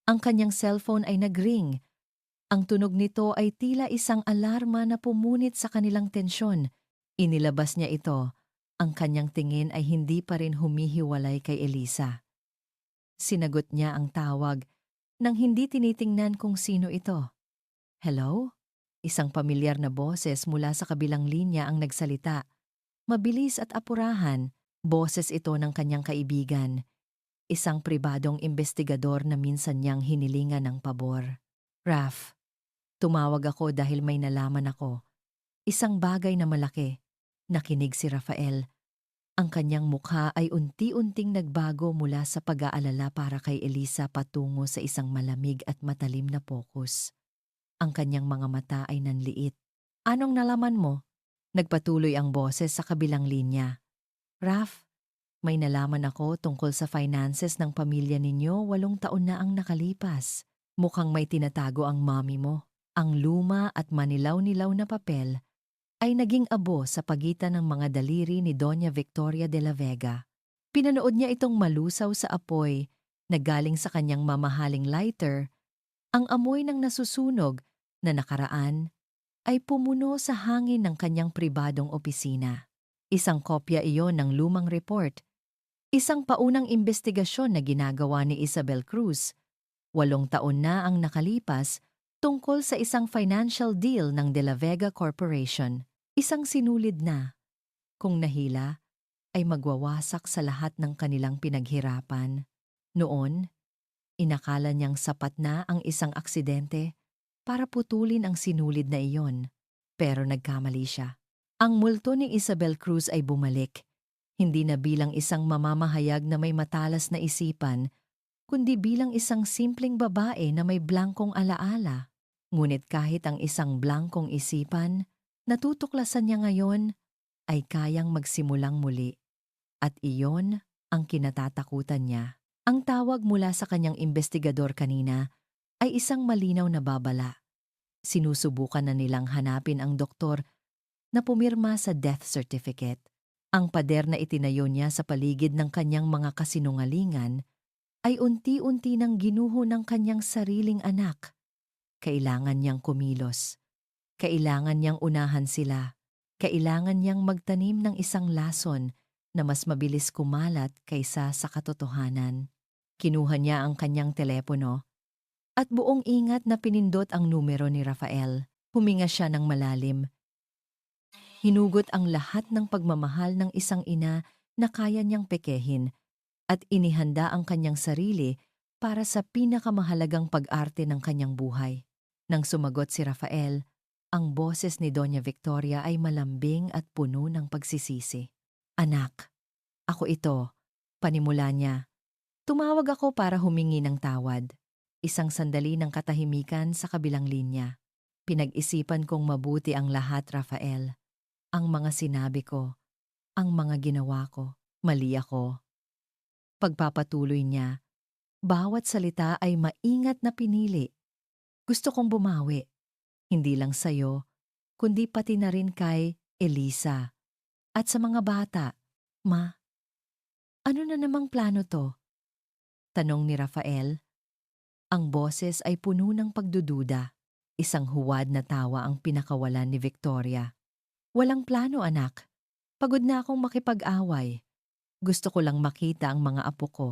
S1: ang kanyang cellphone ay nagring. Ang tunog nito ay tila isang alarma na pumunit sa kanilang tensyon. Inilabas niya ito. Ang kanyang tingin ay hindi pa rin humihiwalay kay Eliza. Sinagot niya ang tawag nang hindi tinitingnan kung sino ito. Hello? Isang pamilyar na boses mula sa kabilang linya ang nagsalita. Mabilis at apurahan, boses ito ng kanyang kaibigan. Isang pribadong investigador na minsan niyang hinilingan ng pabor. Raf, tumawag ako dahil may nalaman ako. Isang bagay na malaki. Nakinig si Rafael. Ang kanyang mukha ay unti-unting nagbago mula sa pag-aalala para kay Eliza patungo sa isang malamig at matalim na focus. Ang kanyang mga mata ay nanliit. Anong nalaman mo? Nagpatuloy ang boses sa kabilang linya. Raf, may nalaman ako tungkol sa finances ng pamilya ninyo 8 taon na ang nakalipas. Mukhang may tinatago ang mommy mo. Ang luma at manilaw-nilaw na papel ay naging abo sa pagitan ng mga daliri ni Doña Victoria de la Vega. Pinanood niya itong malusaw sa apoy na galing sa kanyang mamahaling lighter. Ang amoy ng nasusunog na nakaraan ay pumuno sa hangin ng kanyang pribadong opisina. Isang kopya iyon ng lumang report. Isang paunang investigasyon na ginagawa ni Isabel Cruz. 8 taon na ang nakalipas tungkol sa isang financial deal ng De La Vega Corporation. Isang sinulid na, kung nahila, ay magwawasak sa lahat ng kanilang pinaghirapan. Noon, inakala niyang sapat na ang isang aksidente para putulin ang sinulid na iyon. Pero nagkamali siya. Ang multo ni Isabel Cruz ay bumalik, hindi na bilang isang mamamahayag na may matalas na isipan, kundi bilang isang simpleng babae na may blankong alaala. Ngunit kahit ang isang blankong isipan, natutuklasan niya ngayon ay kayang magsimulang muli. At iyon ang kinatatakutan niya. Ang tawag mula sa kanyang investigador kanina ay isang malinaw na babala. Sinusubukan na nilang hanapin ang doktor na pumirma sa death certificate. Ang pader na itinayo niya sa paligid ng kanyang mga kasinungalingan ay unti-unti nang ginuho ng kanyang sariling anak. Kailangan niyang kumilos. Kailangan niyang unahan sila. Kailangan niyang magtanim ng isang lason na mas mabilis kumalat kaysa sa katotohanan. Kinuha niya ang kanyang telepono at buong ingat na pinindot ang numero ni Rafael. Huminga siya ng malalim. Hinugot ang lahat ng pagmamahal ng isang ina na kaya niyang pekehin at inihanda ang kanyang sarili para sa pinakamahalagang pag-arte ng kanyang buhay. Nang sumagot si Rafael, ang boses ni Doña Victoria ay malambing at puno ng pagsisisi. Anak, ako ito, panimula niya. Tumawag ako para humingi ng tawad. Isang sandali ng katahimikan sa kabilang linya. Pinag-isipan kong mabuti ang lahat, Rafael. Ang mga sinabi ko, ang mga ginawa ko, mali ako. Pagpapatuloy niya, bawat salita ay maingat na pinili. Gusto kong bumawi, hindi lang sa'yo, kundi pati na rin kay Elisa. At sa mga bata, Ma, ano na namang plano to? Tanong ni Rafael. Ang boses ay puno ng pagdududa. Isang huwad na tawa ang pinakawalan ni Victoria. Walang plano, anak. Pagod na akong makipag-away. Gusto ko lang makita ang mga apo ko.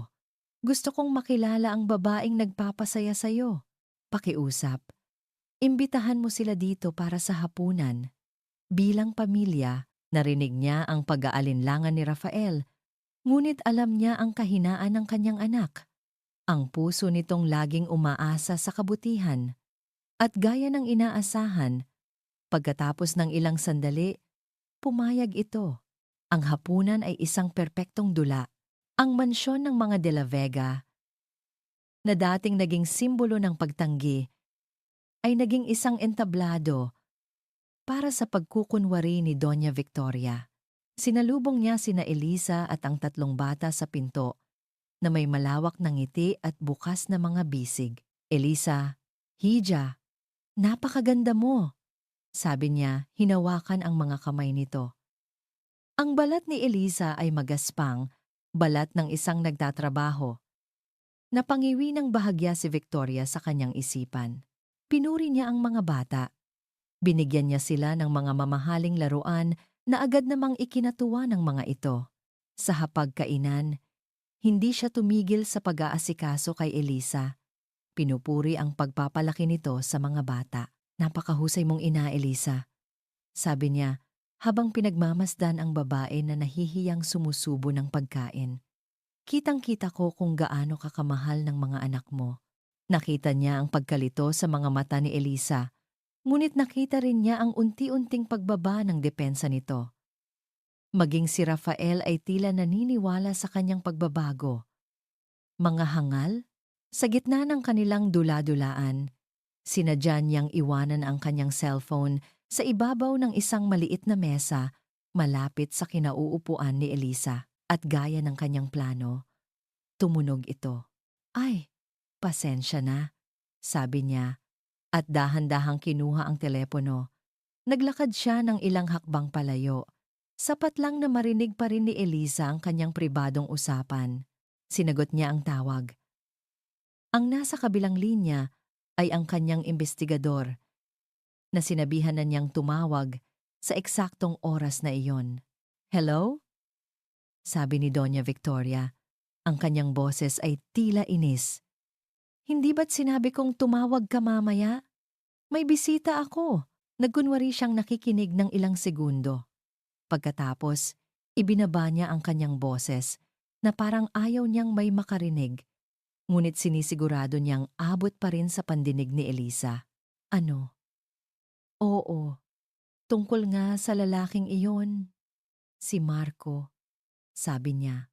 S1: Gusto kong makilala ang babaeng nagpapasaya sa'yo. Pakiusap. Imbitahan mo sila dito para sa hapunan. Bilang pamilya, narinig niya ang pag-aalinlangan ni Rafael, ngunit alam niya ang kahinaan ng kanyang anak. Ang puso nitong laging umaasa sa kabutihan. At gaya ng inaasahan, pagkatapos ng ilang sandali, pumayag ito. Ang hapunan ay isang perpektong dula. Ang mansyon ng mga De La Vega, na dating naging simbolo ng pagtanggi, ay naging isang entablado para sa pagkukunwari ni Doña Victoria. Sinalubong niya sina Elisa at ang tatlong bata sa pinto na may malawak na ngiti at bukas na mga bisig. Elisa, Hija, napakaganda mo, sabi niya, hinawakan ang mga kamay nito. Ang balat ni Elisa ay magaspang, balat ng isang nagtatrabaho. Napangiwi ng bahagya si Victoria sa kanyang isipan. Pinuri niya ang mga bata. Binigyan niya sila ng mga mamahaling laruan na agad namang ikinatuwa ng mga ito. Sa hapagkainan, hindi siya tumigil sa pag-aasikaso kay Elisa. Pinupuri ang pagpapalaki nito sa mga bata. Napakahusay mong ina, Elisa, sabi niya habang pinagmamasdan ang babae na nahihiyang sumusubo ng pagkain. Kitang-kita ko kung gaano kakamahal ng mga anak mo. Nakita niya ang pagkalito sa mga mata ni Elisa, ngunit nakita rin niya ang unti-unting pagbaba ng depensa nito. Maging si Rafael ay tila naniniwala sa kanyang pagbabago. Mga hangal? Sa gitna ng kanilang dula-dulaan, sinadya niyang iwanan ang kanyang cellphone sa ibabaw ng isang maliit na mesa malapit sa kinauupuan ni Elisa at gaya ng kanyang plano, tumunog ito. Ay, pasensya na, sabi niya at dahan-dahang kinuha ang telepono. Naglakad siya ng ilang hakbang palayo. Sapat lang na marinig pa rin ni Elisa ang kanyang pribadong usapan. Sinagot niya ang tawag. Ang nasa kabilang linya ay ang kanyang investigador na sinabihan na niyang tumawag sa eksaktong oras na iyon. Hello? Sabi ni Doña Victoria. Ang kanyang boses ay tila inis. Hindi ba't sinabi kong tumawag ka mamaya? May bisita ako. Nagkunwari siyang nakikinig ng ilang segundo. Pagkatapos, ibinaba niya ang kanyang boses na parang ayaw niyang may makarinig. Ngunit sinisigurado niyang abot pa rin sa pandinig ni Elisa. Ano? Oo, tungkol nga sa lalaking iyon. Si Marco, sabi niya.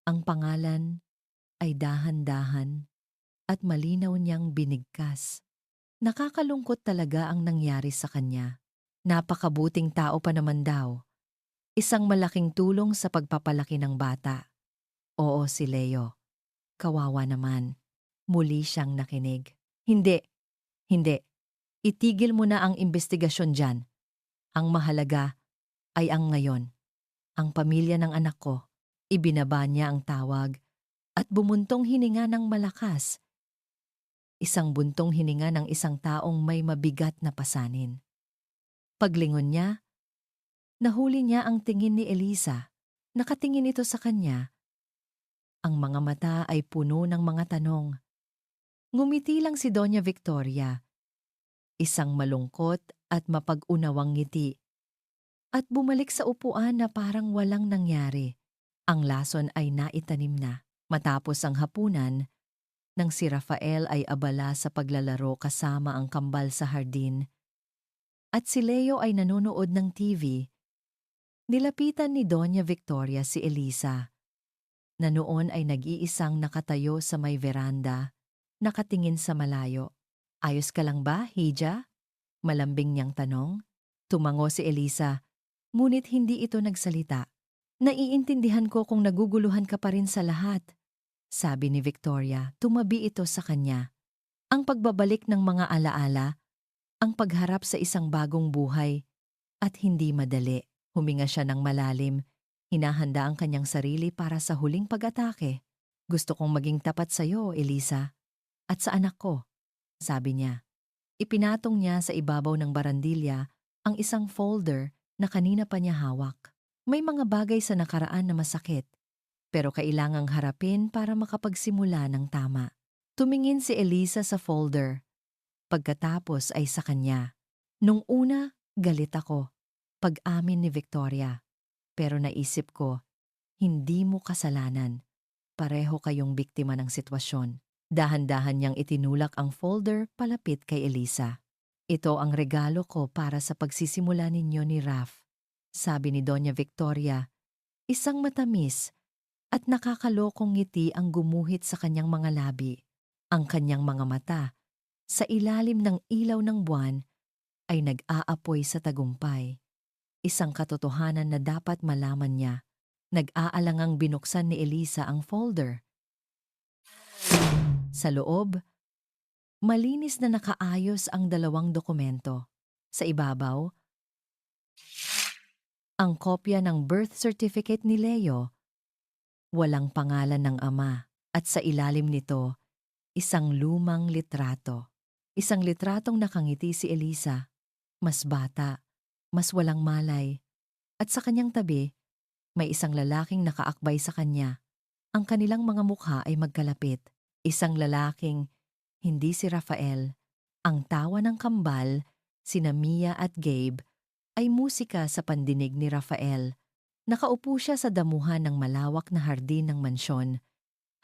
S1: Ang pangalan ay dahan-dahan at malinaw niyang binigkas. Nakakalungkot talaga ang nangyari sa kanya. Napakabuting tao pa naman daw. Isang malaking tulong sa pagpapalaki ng bata. Oo, si Leo. Kawawa naman. Muli siyang nakinig. Hindi. Itigil mo na ang investigasyon dyan. Ang mahalaga ay ang ngayon. Ang pamilya ng anak ko. Ibinaba niya ang tawag at bumuntong hininga ng malakas. Isang buntong hininga ng isang taong may mabigat na pasanin. Paglingon niya, nahuli niya ang tingin ni Elisa. Nakatingin ito sa kanya. Ang mga mata ay puno ng mga tanong. Ngumiti lang si Doña Victoria. Isang malungkot at mapag-unawang ngiti. At bumalik sa upuan na parang walang nangyari. Ang lason ay naitanim na. Matapos ang hapunan, nang si Rafael ay abala sa paglalaro kasama ang kambal sa hardin, at si Leo ay nanonood ng TV, nilapitan ni Doña Victoria si Elisa, na noon ay nag-iisang nakatayo sa may veranda, nakatingin sa malayo. "Ayos ka lang ba, Hija?" Malambing niyang tanong. Tumango si Elisa, ngunit hindi ito nagsalita. "Naiintindihan ko kung naguguluhan ka pa rin sa lahat," sabi ni Victoria. Tumabi ito sa kanya. Ang pagbabalik ng mga alaala, ang pagharap sa isang bagong buhay, at hindi madali. Huminga siya ng malalim, hinahanda ang kanyang sarili para sa huling pag-atake. "Gusto kong maging tapat sa iyo, Elisa, at sa anak ko," sabi niya. Ipinatong niya sa ibabaw ng barandilya ang isang folder na kanina pa niya hawak. May mga bagay sa nakaraan na masakit, pero kailangang harapin para makapagsimula ng tama. Tumingin si Elisa sa folder. Pagkatapos ay sa kanya. "Nung una, galit ako," pag-amin ni Victoria. "Pero naisip ko, hindi mo kasalanan. Pareho kayong biktima ng sitwasyon." Dahan-dahan niyang itinulak ang folder palapit kay Elisa. "Ito ang regalo ko para sa pagsisimula ninyo ni Raf," sabi ni Doña Victoria. Isang matamis at nakakalokong ngiti ang gumuhit sa kanyang mga labi. Ang kanyang mga mata, sa ilalim ng ilaw ng buwan, ay nag-aapoy sa tagumpay. Isang katotohanan na dapat malaman niya. Nag-aalangang binuksan ni Elisa ang folder. Sa loob, malinis na nakaayos ang dalawang dokumento. Sa ibabaw, ang kopya ng birth certificate ni Leo, walang pangalan ng ama, at sa ilalim nito, isang lumang litrato. Isang litratong nakangiti si Elisa, mas bata, mas walang malay, at sa kanyang tabi, may isang lalaking nakaakbay sa kanya. Ang kanilang mga mukha ay magkalapit. Isang lalaking, hindi si Rafael. Ang tawa ng kambal, sina Mia at Gabe, ay musika sa pandinig ni Rafael. Nakaupo siya sa damuhan ng malawak na hardin ng mansyon,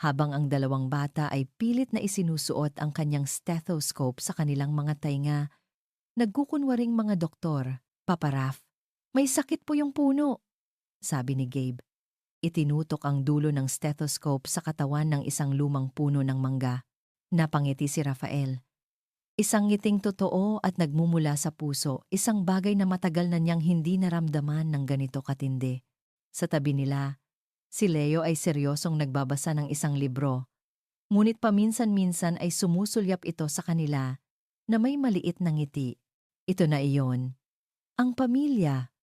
S1: habang ang dalawang bata ay pilit na isinusuot ang kanyang stethoscope sa kanilang mga tainga. Nagkukunwaring mga doktor. "Papa Raf, may sakit po yung puno," sabi ni Gabe. Itinutok ang dulo ng stethoscope sa katawan ng isang lumang puno ng mangga. Napangiti si Rafael. Isang ngiting totoo at nagmumula sa puso, isang bagay na matagal na niyang hindi naramdaman ng ganito katindi. Sa tabi nila, si Leo ay seryosong nagbabasa ng isang libro, ngunit paminsan-minsan ay sumusulyap ito sa kanila na may maliit na ngiti. Ito na iyon. Ang pamilya.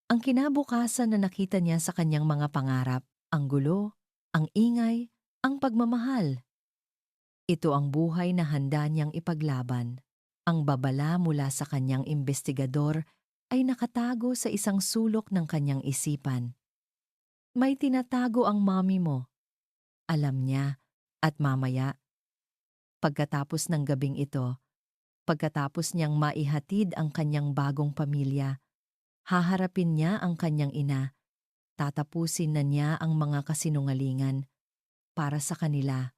S1: Ang kinabukasan na nakita niya sa kanyang mga pangarap, ang gulo, ang ingay, ang pagmamahal. Ito ang buhay na handa niyang ipaglaban. Ang babala mula sa kanyang investigador ay nakatago sa isang sulok ng kanyang isipan. "May tinatago ang mommy mo," alam niya, at mamaya, pagkatapos ng gabing ito, pagkatapos niyang maihatid ang kanyang bagong pamilya, haharapin niya ang kanyang ina. Tatapusin na niya ang mga kasinungalingan para sa kanila,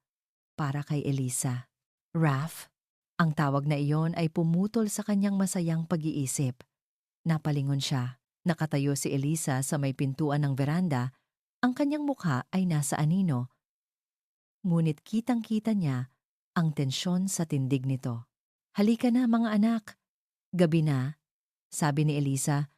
S1: para kay Elisa. "Raf," ang tawag na iyon ay pumutol sa kanyang masayang pag-iisip. Napalingon siya. Nakatayo si Elisa sa may pintuan ng veranda. Ang kanyang mukha ay nasa anino. Ngunit kitang-kita niya ang tensyon sa tindig nito. "Halika na mga anak. Gabi na," sabi ni Elisa.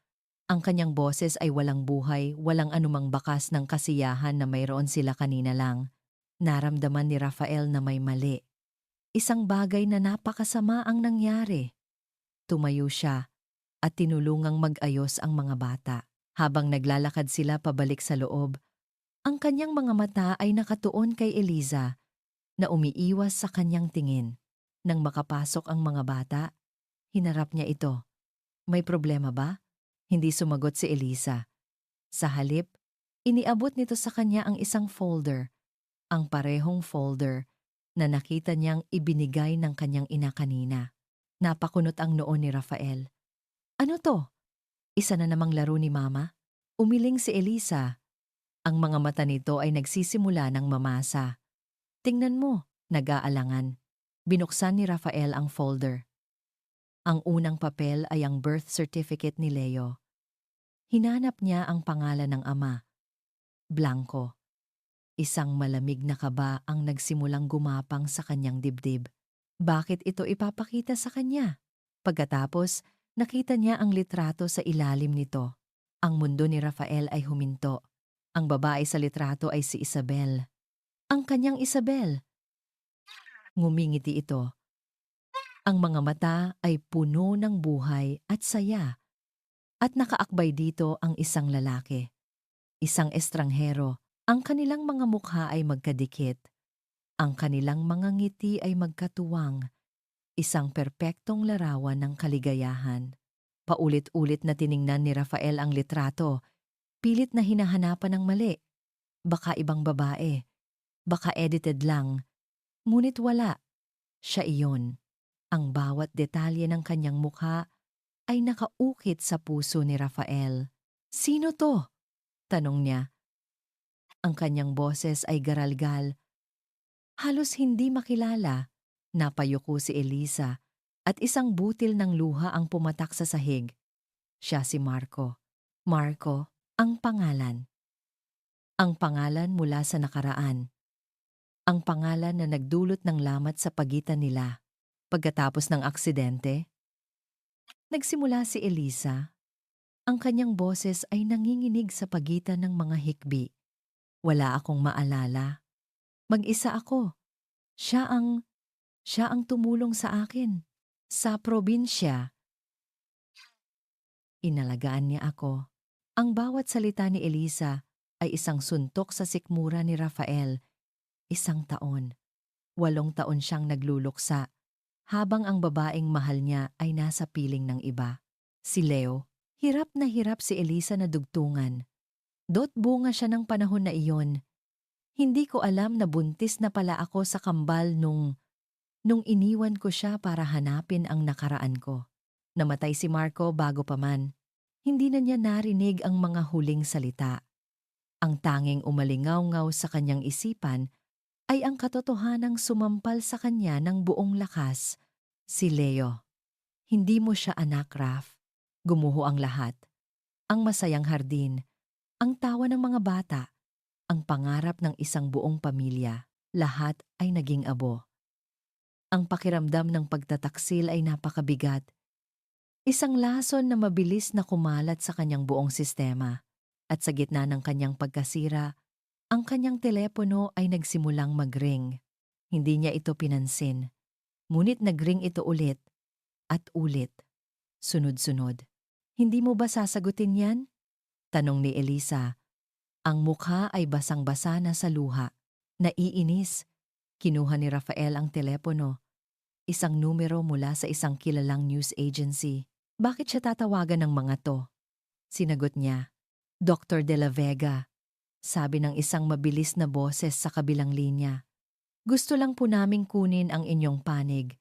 S1: Ang kanyang boses ay walang buhay, walang anumang bakas ng kasiyahan na mayroon sila kanina lang. Naramdaman ni Rafael na may mali. Isang bagay na napakasama ang nangyari. Tumayo siya at tinulungang mag-ayos ang mga bata. Habang naglalakad sila pabalik sa loob, ang kanyang mga mata ay nakatuon kay Eliza na umiiwas sa kanyang tingin. Nang makapasok ang mga bata, hinarap niya ito. "May problema ba?" Hindi sumagot si Elisa. Sa halip, iniabot nito sa kanya ang isang folder, ang parehong folder na nakita niyang ibinigay ng kanyang ina kanina. Napakunot ang noo ni Rafael. Ano to? Isa na namang laro ni Mama? Umiling si Elisa. Ang mga mata nito ay nagsisimula ng mamasa. Tingnan mo, nag-aalangan. Binuksan ni Rafael ang folder. Ang unang papel ay ang birth certificate ni Leo. Hinanap niya ang pangalan ng ama. Blanco. Isang malamig na kaba ang nagsimulang gumapang sa kanyang dibdib. Bakit ito ipapakita sa kanya? Pagkatapos, nakita niya ang litrato sa ilalim nito. Ang mundo ni Rafael ay huminto. Ang babae sa litrato ay si Isabel. Ang kanyang Isabel. Ngumingiti ito. Ang mga mata ay puno ng buhay at saya. At nakaakbay dito ang isang lalaki. Isang estranghero. Ang kanilang mga mukha ay magkadikit. Ang kanilang mga ngiti ay magkatuwang. Isang perpektong larawan ng kaligayahan. Paulit-ulit na tiningnan ni Rafael ang litrato. Pilit na hinahanapan ng mali. Baka ibang babae. Baka edited lang. Ngunit wala. Siya iyon. Ang bawat detalye ng kanyang mukha ay nakaukit sa puso ni Rafael. Sino to? Tanong niya. Ang kanyang boses ay garalgal. Halos hindi makilala. Napayuko si Elisa at isang butil ng luha ang pumatak sa sahig. Siya si Marco. Marco, ang pangalan. Ang pangalan mula sa nakaraan. Ang pangalan na nagdulot ng lamat sa pagitan nila. Pagkatapos ng aksidente, nagsimula si Elisa. Ang kanyang boses ay nanginginig sa pagitan ng mga hikbi. Wala akong maalala. Mag-isa ako. Siya ang tumulong sa akin. Sa probinsya. Inalagaan niya ako. Ang bawat salita ni Elisa ay isang suntok sa sikmura ni Rafael. 1 taon. 8 taon siyang nagluluksa, habang ang babaeng mahal niya ay nasa piling ng iba. Si Leo, hirap na hirap si Elisa na dugtungan. Bunga siya ng panahon na iyon. Hindi ko alam na buntis na pala ako sa kambal nung iniwan ko siya para hanapin ang nakaraan ko. Namatay si Marco bago pa man. Hindi na niya narinig ang mga huling salita. Ang tanging umalingaw-ngaw sa kanyang isipan ay ang katotohanang sumampal sa kanya ng buong lakas. Si Leo. Hindi mo siya anak, Raf. Gumuho ang lahat. Ang masayang hardin, ang tawa ng mga bata, ang pangarap ng isang buong pamilya, lahat ay naging abo. Ang pakiramdam ng pagtataksil ay napakabigat. Isang lason na mabilis na kumalat sa kanyang buong sistema. At sa gitna ng kanyang pagkasira, ang kanyang telepono ay nagsimulang mag-ring. Hindi niya ito pinansin. Ngunit nag-ring ito ulit at ulit. Sunod-sunod. Hindi mo ba sasagutin yan? Tanong ni Elisa. Ang mukha ay basang-basa na sa luha. Naiinis. Kinuha ni Rafael ang telepono. Isang numero mula sa isang kilalang news agency. Bakit siya tatawagan ng mga to? Sinagot niya. Dr. De La Vega. Sabi ng isang mabilis na boses sa kabilang linya. Gusto lang po naming kunin ang inyong panig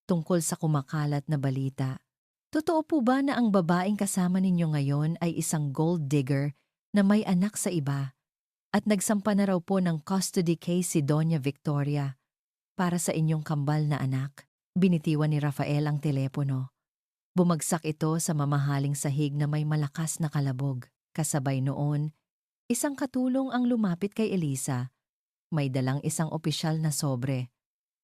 S1: tungkol sa kumakalat na balita. Totoo po ba na ang babaeng kasama ninyo ngayon ay isang gold digger na may anak sa iba at nagsampa na raw po ng custody case si Doña Victoria para sa inyong kambal na anak? Binitiwan ni Rafael ang telepono. Bumagsak ito sa mamahaling sahig na may malakas na kalabog. Kasabay noon, isang katulong ang lumapit kay Elisa. May dalang isang opisyal na sobre.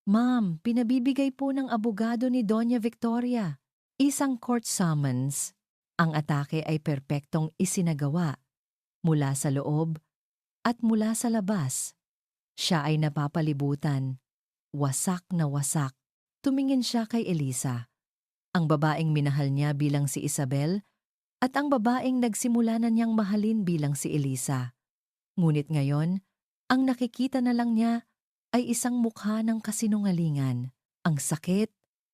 S1: Ma'am, pinabibigay po ng abogado ni Doña Victoria. Isang court summons. Ang atake ay perpektong isinagawa. Mula sa loob at mula sa labas. Siya ay napapalibutan. Wasak na wasak. Tumingin siya kay Elisa. Ang babaeng minahal niya bilang si Isabel at ang babaeng nagsimula na niyang mahalin bilang si Elisa. Ngunit ngayon, ang nakikita na lang niya ay isang mukha ng kasinungalingan. Ang sakit,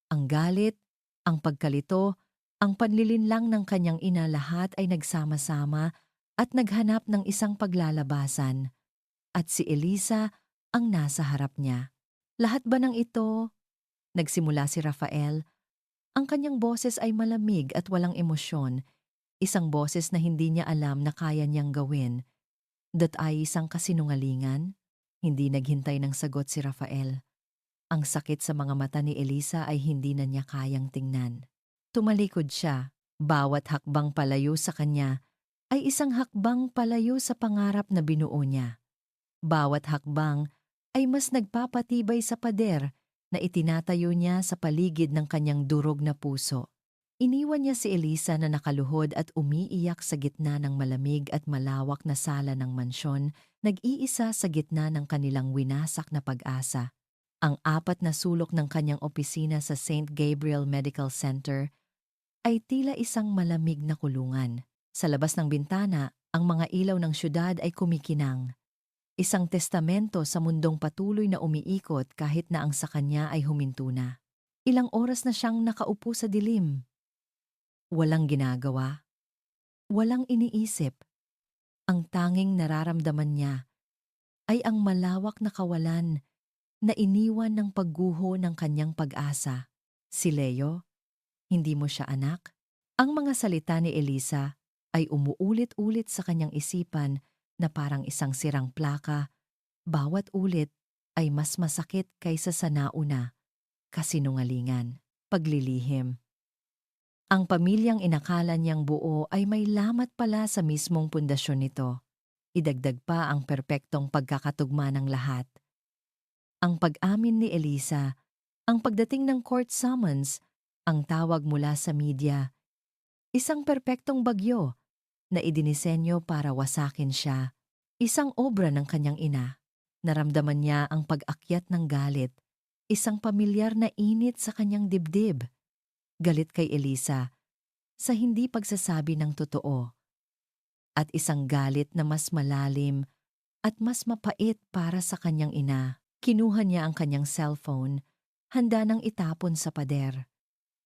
S1: ang galit, ang pagkalito, ang panlilinlang ng kanyang ina, lahat ay nagsama-sama at naghanap ng isang paglalabasan. At si Elisa ang nasa harap niya. Lahat ba ng ito? Nagsimula si Rafael. Ang kanyang boses ay malamig at walang emosyon, isang boses na hindi niya alam na kaya niyang gawin. Ay isang kasinungalingan? Hindi naghintay ng sagot si Rafael. Ang sakit sa mga mata ni Elisa ay hindi na niya kayang tingnan. Tumalikod siya. Bawat hakbang palayo sa kanya ay isang hakbang palayo sa pangarap na binuo niya. Bawat hakbang ay mas nagpapatibay sa pader na itinatayo niya sa paligid ng kanyang durog na puso. Iniwan niya si Elisa na nakaluhod at umiiyak sa gitna ng malamig at malawak na sala ng mansyon, nag-iisa sa gitna ng kanilang winasak na pag-asa. Ang apat na sulok ng kanyang opisina sa St. Gabriel Medical Center ay tila isang malamig na kulungan. Sa labas ng bintana, ang mga ilaw ng syudad ay kumikinang. Isang testamento sa mundong patuloy na umiikot kahit na ang sa kanya ay huminto na. Ilang oras na siyang nakaupo sa dilim. Walang ginagawa. Walang iniisip. Ang tanging nararamdaman niya ay ang malawak na kawalan na iniwan ng pagguho ng kanyang pag-asa. Si Leo, hindi mo siya anak? Ang mga salita ni Elisa ay umuulit-ulit sa kanyang isipan na parang isang sirang plaka. Bawat ulit ay mas masakit kaysa sa nauna. Kasinungalingan, paglilihim. Ang pamilyang inakala niyang buo ay may lamat pala sa mismong pundasyon nito. Idagdag pa ang perpektong pagkakatugma ng lahat. Ang pag-amin ni Elisa, ang pagdating ng court summons, ang tawag mula sa media, isang perpektong bagyo na idinisenyo para wasakin siya, isang obra ng kanyang ina. Naramdaman niya ang pag-akyat ng galit, isang pamilyar na init sa kanyang dibdib. Galit kay Elisa sa hindi pagsasabi ng totoo, at isang galit na mas malalim at mas mapait para sa kanyang ina. Kinuha niya ang kanyang cellphone, handa nang itapon sa pader.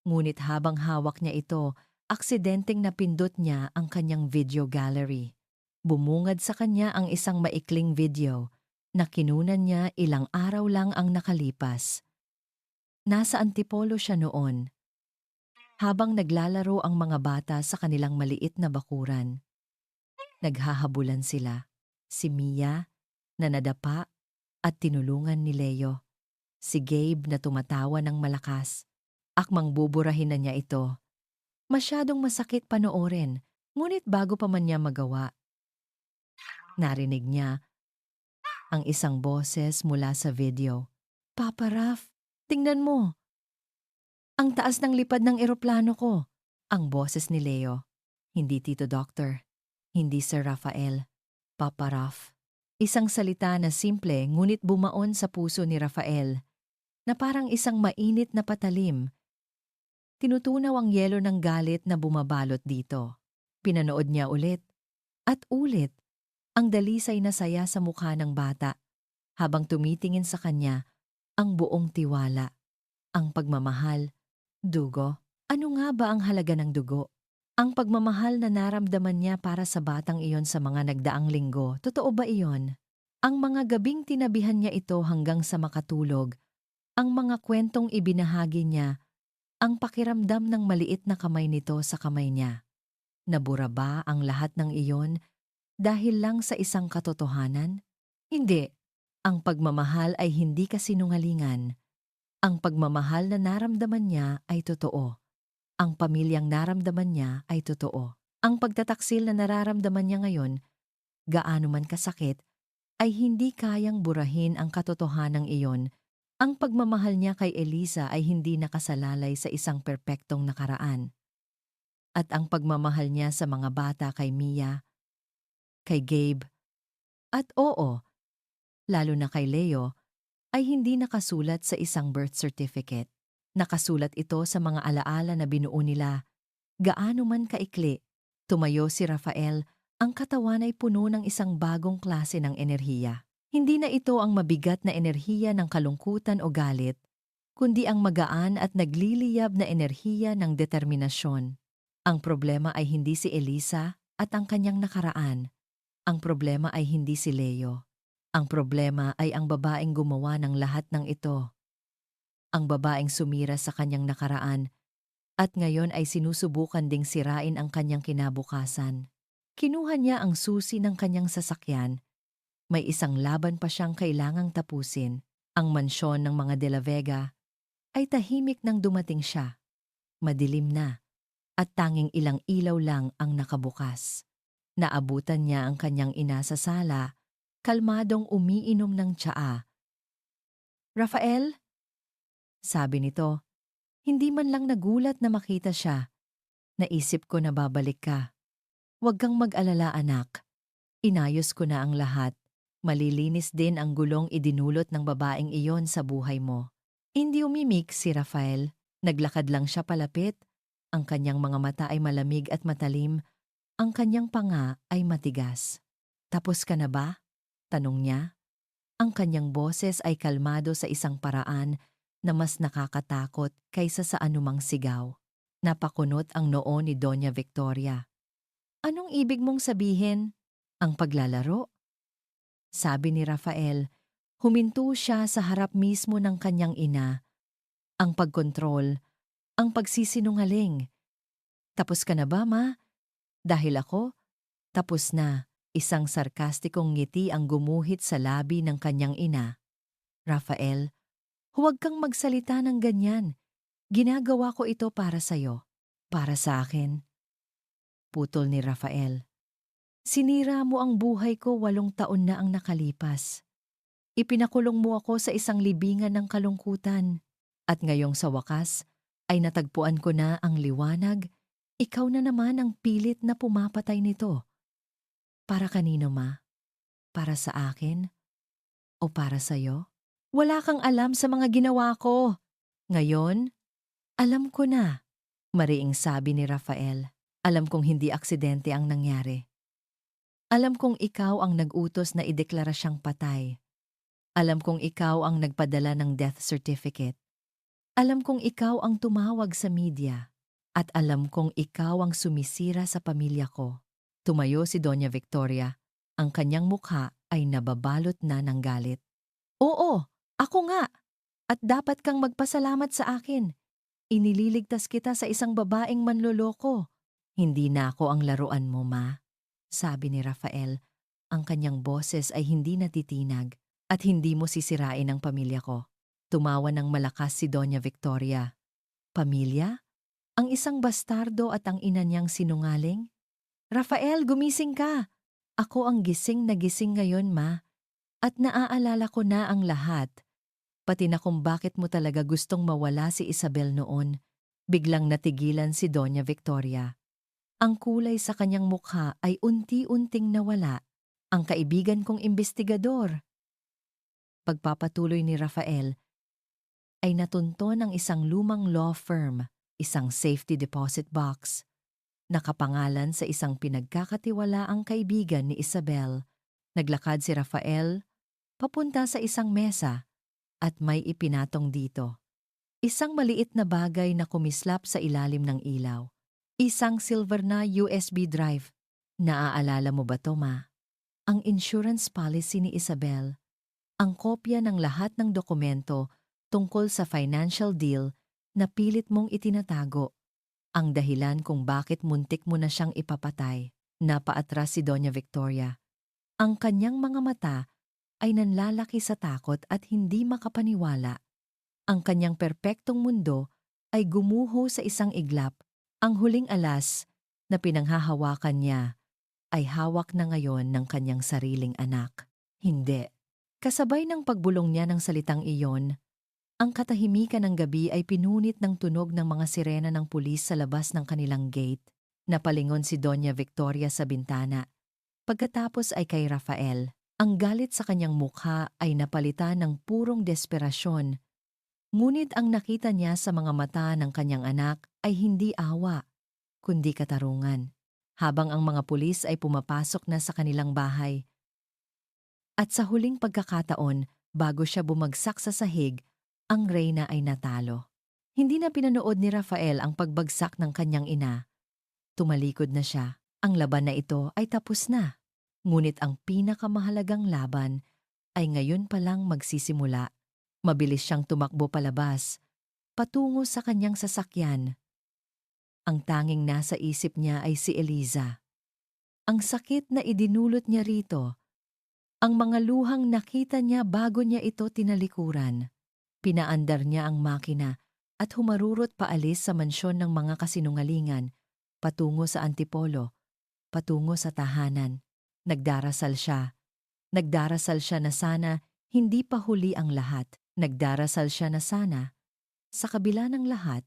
S1: Ngunit habang hawak niya ito, aksidenteng napindot niya ang kanyang video gallery. Bumungad sa kanya ang isang maikling video na kinunan niya ilang araw lang ang nakalipas. Nasa Antipolo siya noon, habang naglalaro ang mga bata sa kanilang maliit na bakuran. Naghahabulan sila. Si Mia, na nadapa at tinulungan ni Leo. Si Gabe na tumatawa ng malakas. Akmang buburahin na niya ito. Masyadong masakit panoorin, ngunit bago pa man niya magawa, narinig niya ang isang boses mula sa video. Papa Raf, tingnan mo! Ang taas ng lipad ng eroplano ko. Ang boses ni Leo. Hindi Tito Doctor. Hindi Sir Rafael. Papa Raf. Isang salita na simple ngunit bumaon sa puso ni Rafael na parang isang mainit na patalim. Tinutunaw ang yelo ng galit na bumabalot dito. Pinanood niya ulit at ulit ang dalisay na saya sa mukha ng bata habang tumitingin sa kanya ang buong tiwala, ang pagmamahal. Dugo? Ano nga ba ang halaga ng dugo? Ang pagmamahal na naramdaman niya para sa batang iyon sa mga nagdaang linggo, totoo ba iyon? Ang mga gabing tinabihan niya ito hanggang sa makatulog, ang mga kwentong ibinahagi niya, ang pakiramdam ng maliit na kamay nito sa kamay niya. Nabura ba ang lahat ng iyon dahil lang sa isang katotohanan? Hindi. Ang pagmamahal ay hindi kasinungalingan. Ang pagmamahal na naramdaman niya ay totoo. Ang pamilyang naramdaman niya ay totoo. Ang pagtataksil na nararamdaman niya ngayon, gaano man kasakit, ay hindi kayang burahin ang katotohanang iyon. Ang pagmamahal niya kay Elisa ay hindi nakasalalay sa isang perpektong nakaraan. At ang pagmamahal niya sa mga bata kay Mia, kay Gabe, at oo, lalo na kay Leo, ay hindi nakasulat sa isang birth certificate. Nakasulat ito sa mga alaala na binuo nila. Gaano man kaikli, tumayo si Rafael, ang katawan ay puno ng isang bagong klase ng enerhiya. Hindi na ito ang mabigat na enerhiya ng kalungkutan o galit, kundi ang magaan at nagliliyab na enerhiya ng determinasyon. Ang problema ay hindi si Elisa at ang kanyang nakaraan. Ang problema ay hindi si Leo. Ang problema ay ang babaeng gumawa ng lahat ng ito. Ang babaeng sumira sa kanyang nakaraan At ngayon ay sinusubukan ding sirain ang kanyang kinabukasan. Kinuha niya ang susi ng kanyang sasakyan. May isang laban pa siyang kailangang tapusin. Ang mansyon ng mga De La Vega ay tahimik nang dumating siya. Madilim na at tanging ilang ilaw lang ang nakabukas. Naabutan niya ang kanyang ina sa sala, kalmadong umiinom ng tsaa. "Rafael?" sabi nito. Hindi man lang nagulat na makita siya. "Naisip ko na babalik ka. Huwag kang mag-alala, anak. Inayos ko na ang lahat. Malilinis din ang gulong idinulot ng babaeng iyon sa buhay mo." Hindi umimik si Rafael. Naglakad lang siya palapit. Ang kanyang mga mata ay malamig at matalim. Ang kanyang panga ay matigas. "Tapos ka na ba?" tanong niya. Ang kanyang boses ay kalmado sa isang paraan na mas nakakatakot kaysa sa anumang sigaw. Napakunot ang noo ni Doña Victoria. "Anong ibig mong sabihin? Ang paglalaro?" sabi ni Rafael. Huminto siya sa harap mismo ng kanyang ina. Ang pagkontrol, ang pagsisinungaling. "Tapos ka na ba, ma? Dahil ako, tapos na." Isang sarkastikong ngiti ang gumuhit sa labi ng kanyang ina. "Rafael, huwag kang magsalita ng ganyan. Ginagawa ko ito para sa'yo. Para sa akin." Putol ni Rafael. "Sinira mo ang buhay ko 8 taon na ang nakalipas. Ipinakulong mo ako sa isang libingan ng kalungkutan. At ngayong sa wakas, ay natagpuan ko na ang liwanag. Ikaw na naman ang pilit na pumapatay nito. Para kanino, ma? Para sa akin? O para sa'yo? Wala kang alam sa mga ginawa ko. Ngayon, alam ko na." Mariing sabi ni Rafael. "Alam kong hindi aksidente ang nangyari. Alam kong ikaw ang nag-utos na ideklara siyang patay. Alam kong ikaw ang nagpadala ng death certificate. Alam kong ikaw ang tumawag sa media. At alam kong ikaw ang sumisira sa pamilya ko." Tumayo si Doña Victoria. Ang kanyang mukha ay nababalot na ng galit. "Oo, ako nga. At dapat kang magpasalamat sa akin. Inililigtas kita sa isang babaeng manloloko. Hindi na ako ang laruan mo, ma," sabi ni Rafael. Ang kanyang boses ay hindi natitinag. "At hindi mo sisirain ang pamilya ko." Tumawa ng malakas si Doña Victoria. "Pamilya? Ang isang bastardo at ang ina niyang sinungaling? Rafael, gumising ka! Ako ang gising na gising ngayon, ma. At naaalala ko na ang lahat. Pati na kung bakit mo talaga gustong mawala si Isabel noon." Biglang natigilan si Doña Victoria. Ang kulay sa kanyang mukha ay unti-unting nawala. "Ang kaibigan kong imbestigador." Pagpapatuloy ni Rafael, ay natunton ang isang lumang law firm, isang safety deposit box. Nakapangalan sa isang pinagkakatiwalaang kaibigan ni Isabel. Naglakad si Rafael papunta sa isang mesa at may ipinatong dito. Isang maliit na bagay na kumislap sa ilalim ng ilaw. Isang silver na USB drive. Naaalala mo ba to, ma? Ang insurance policy ni Isabel. Ang kopya ng lahat ng dokumento tungkol sa financial deal na pilit mong itinatago. Ang dahilan kung bakit muntik mo na siyang ipapatay. Napaatras si Doña Victoria. Ang kanyang mga mata ay nanlalaki sa takot at hindi makapaniwala. Ang kanyang perpektong mundo ay gumuho sa isang iglap. Ang huling alas na pinanghahawakan niya ay hawak na ngayon ng kanyang sariling anak. Hindi. Kasabay ng pagbulong niya ng salitang iyon, ang katahimikan ng gabi ay pinunit ng tunog ng mga sirena ng pulis sa labas ng kanilang gate. Napalingon si Doña Victoria sa bintana. Pagkatapos ay kay Rafael. Ang galit sa kanyang mukha ay napalitan ng purong desperasyon. Ngunit ang nakita niya sa mga mata ng kanyang anak ay hindi awa, kundi katarungan. Habang ang mga pulis ay pumapasok na sa kanilang bahay. At sa huling pagkakataon, bago siya bumagsak sa sahig, ang reyna ay natalo. Hindi na pinanood ni Rafael ang pagbagsak ng kanyang ina. Tumalikod na siya. Ang laban na ito ay tapos na. Ngunit ang pinakamahalagang laban ay ngayon pa lang magsisimula. Mabilis siyang tumakbo palabas, patungo sa kanyang sasakyan. Ang tanging nasa isip niya ay si Eliza. Ang sakit na idinulot niya rito, ang mga luhang nakita niya bago niya ito tinalikuran. Pinaandar niya ang makina at humarurot paalis sa mansyon ng mga kasinungalingan, patungo sa Antipolo, patungo sa tahanan. Nagdarasal siya. Nagdarasal siya na sana hindi pa huli ang lahat. Nagdarasal siya na sana, sa kabila ng lahat,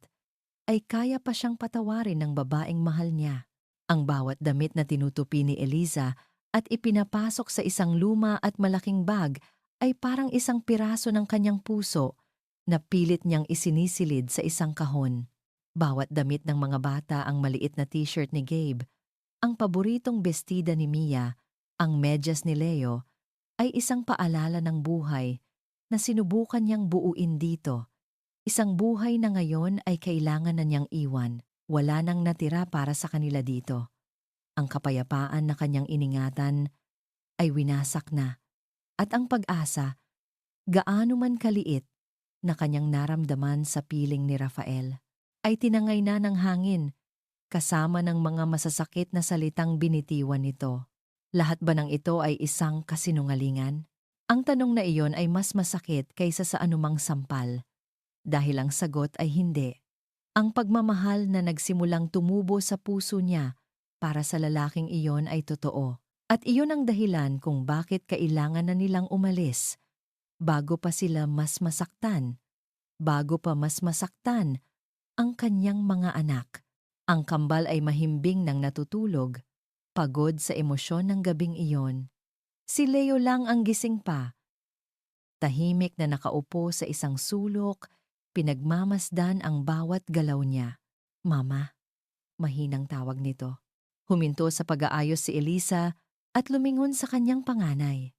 S1: ay kaya pa siyang patawarin ng babaeng mahal niya. Ang bawat damit na tinutupi ni Eliza at ipinapasok sa isang luma at malaking bag ay parang isang piraso ng kanyang puso na pilit niyang isinisilid sa isang kahon. Bawat damit ng mga bata, ang maliit na t-shirt ni Gabe, ang paboritong bestida ni Mia, ang medyas ni Leo, ay isang paalala ng buhay na sinubukan niyang buuin dito. Isang buhay na ngayon ay kailangan na niyang iwan. Wala nang natira para sa kanila dito. Ang kapayapaan na kanyang iningatan ay winasak na. At ang pag-asa, gaano man kaliit, na kanyang naramdaman sa piling ni Rafael, ay tinangay na ng hangin, kasama ng mga masasakit na salitang binitiwan nito. Lahat ba ng ito ay isang kasinungalingan? Ang tanong na iyon ay mas masakit kaysa sa anumang sampal. Dahil ang sagot ay hindi. Ang pagmamahal na nagsimulang tumubo sa puso niya para sa lalaking iyon ay totoo. At iyon ang dahilan kung bakit kailangan na nilang umalis, bago pa sila mas masaktan. Bago pa mas masaktan ang kanyang mga anak. Ang kambal ay mahimbing nang natutulog, pagod sa emosyon ng gabing iyon. Si Leo lang ang gising pa. Tahimik na nakaupo sa isang sulok, pinagmamasdan ang bawat galaw niya. Mama, mahinang tawag nito. Huminto sa pag-aayos si Eliza at lumingon sa kanyang panganay.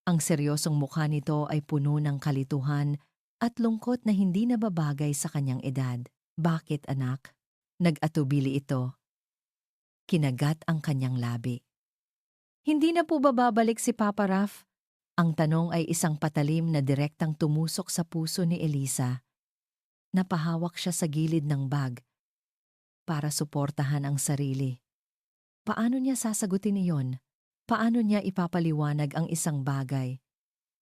S1: Ang seryosong mukha nito ay puno ng kalituhan at lungkot na hindi nababagay sa kanyang edad. Bakit, anak? Nag-atubili ito. Kinagat ang kanyang labi. Hindi na po ba babalik si Papa Raf? Ang tanong ay isang patalim na direktang tumusok sa puso ni Eliza. Napahawak siya sa gilid ng bag para suportahan ang sarili. Paano niya sasagutin iyon? Paano niya ipapaliwanag ang isang bagay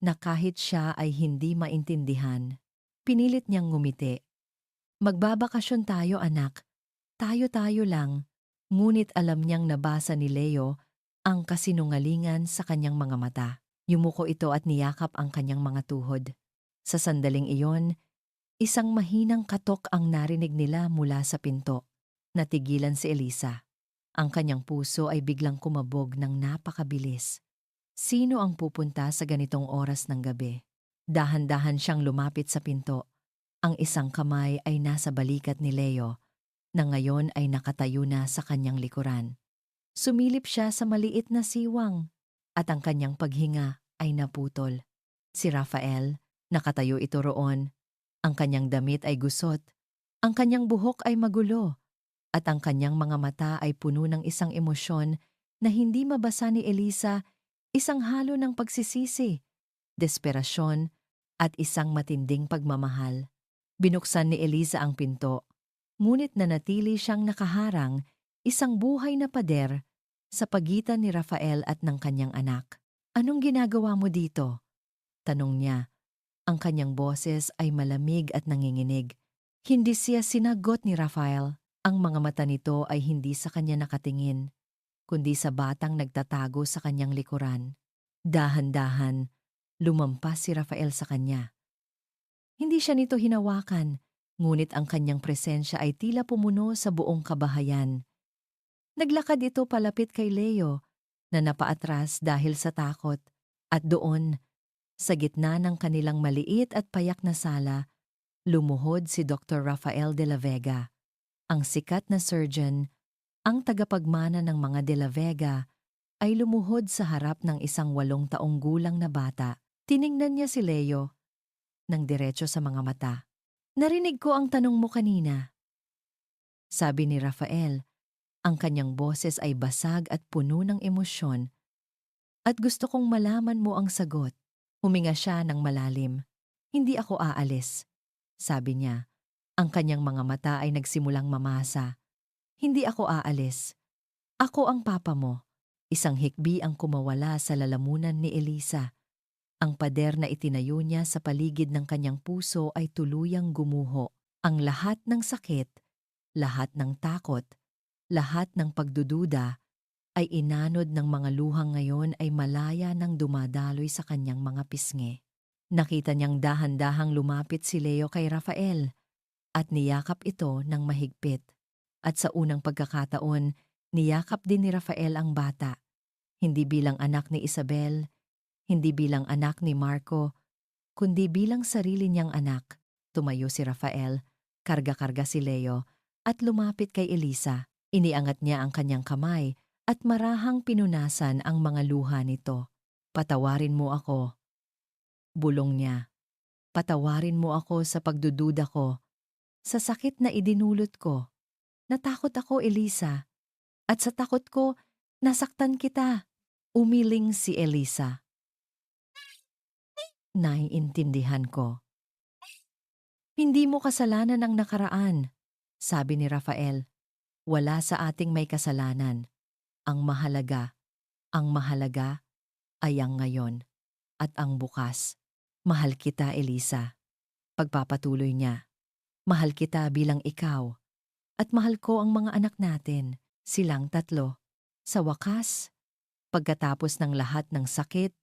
S1: na kahit siya ay hindi maintindihan? Pinilit niyang ngumiti. Magbabakasyon tayo, anak. Tayo-tayo lang. Ngunit alam niyang nabasa ni Leo ang kasinungalingan sa kanyang mga mata. Yumuko ito at niyakap ang kanyang mga tuhod. Sa sandaling iyon, isang mahinang katok ang narinig nila mula sa pinto. Natigilan si Eliza. Ang kanyang puso ay biglang kumabog ng napakabilis. Sino ang pupunta sa ganitong oras ng gabi? Dahan-dahan siyang lumapit sa pinto. Ang isang kamay ay nasa balikat ni Leo, na ngayon ay nakatayo na sa kanyang likuran. Sumilip siya sa maliit na siwang, at ang kanyang paghinga ay naputol. Si Rafael, nakatayo ito roon. Ang kanyang damit ay gusot, ang kanyang buhok ay magulo, at ang kanyang mga mata ay puno ng isang emosyon na hindi mabasa ni Eliza, isang halo ng pagsisisi, desperasyon, at isang matinding pagmamahal. Binuksan ni Eliza ang pinto, ngunit nanatili siyang nakaharang, isang buhay na pader, sa pagitan ni Rafael at ng kanyang anak. Anong ginagawa mo dito? Tanong niya. Ang kanyang boses ay malamig at nanginginig. Hindi siya sinagot ni Rafael. Ang mga mata nito ay hindi sa kanya nakatingin, kundi sa batang nagtatago sa kanyang likuran. Dahan-dahan, lumampas si Rafael sa kanya. Hindi siya nito hinawakan, ngunit ang kanyang presensya ay tila pumuno sa buong kabahayan. Naglakad ito palapit kay Leo, na napaatras dahil sa takot, at doon, sa gitna ng kanilang maliit at payak na sala, lumuhod si Dr. Rafael de la Vega, ang sikat na surgeon, ang tagapagmana ng mga de la Vega, ay lumuhod sa harap ng isang 8 taong gulang na bata. Tiningnan niya si Leo ng diretso sa mga mata. Narinig ko ang tanong mo kanina. Sabi ni Rafael, ang kanyang boses ay basag at puno ng emosyon, at gusto kong malaman mo ang sagot. Huminga siya ng malalim. Hindi ako aalis, sabi niya. Ang kanyang mga mata ay nagsimulang mamasa. Hindi ako aalis. Ako ang papa mo. Isang hikbi ang kumawala sa lalamunan ni Elisa. Ang pader na itinayo niya sa paligid ng kanyang puso ay tuluyang gumuho. Ang lahat ng sakit, lahat ng takot, lahat ng pagdududa ay inanod ng mga luhang ngayon ay malaya nang dumadaloy sa kanyang mga pisngi. Nakita niyang dahan-dahang lumapit si Leo kay Rafael at niyakap ito ng mahigpit. At sa unang pagkakataon, niyakap din ni Rafael ang bata. Hindi bilang anak ni Isabel, hindi bilang anak ni Marco, kundi bilang sarili niyang anak. Tumayo si Rafael, karga-karga si Leo, at lumapit kay Elisa. Iniangat niya ang kanyang kamay at marahang pinunasan ang mga luha nito. Patawarin mo ako, bulong niya. Patawarin mo ako sa pagdududa ko, sa sakit na idinulot ko. Natakot ako, Elisa. At sa takot ko, nasaktan kita. Umiling si Elisa. Naiintindihan ko. Hindi mo kasalanan ang nakaraan, sabi ni Rafael. Wala sa ating may kasalanan. Ang mahalaga ay ang ngayon at ang bukas. Mahal kita, Elisa. Pagpapatuloy niya. Mahal kita bilang ikaw. At mahal ko ang mga anak natin, silang tatlo. Sa wakas, pagkatapos ng lahat ng sakit,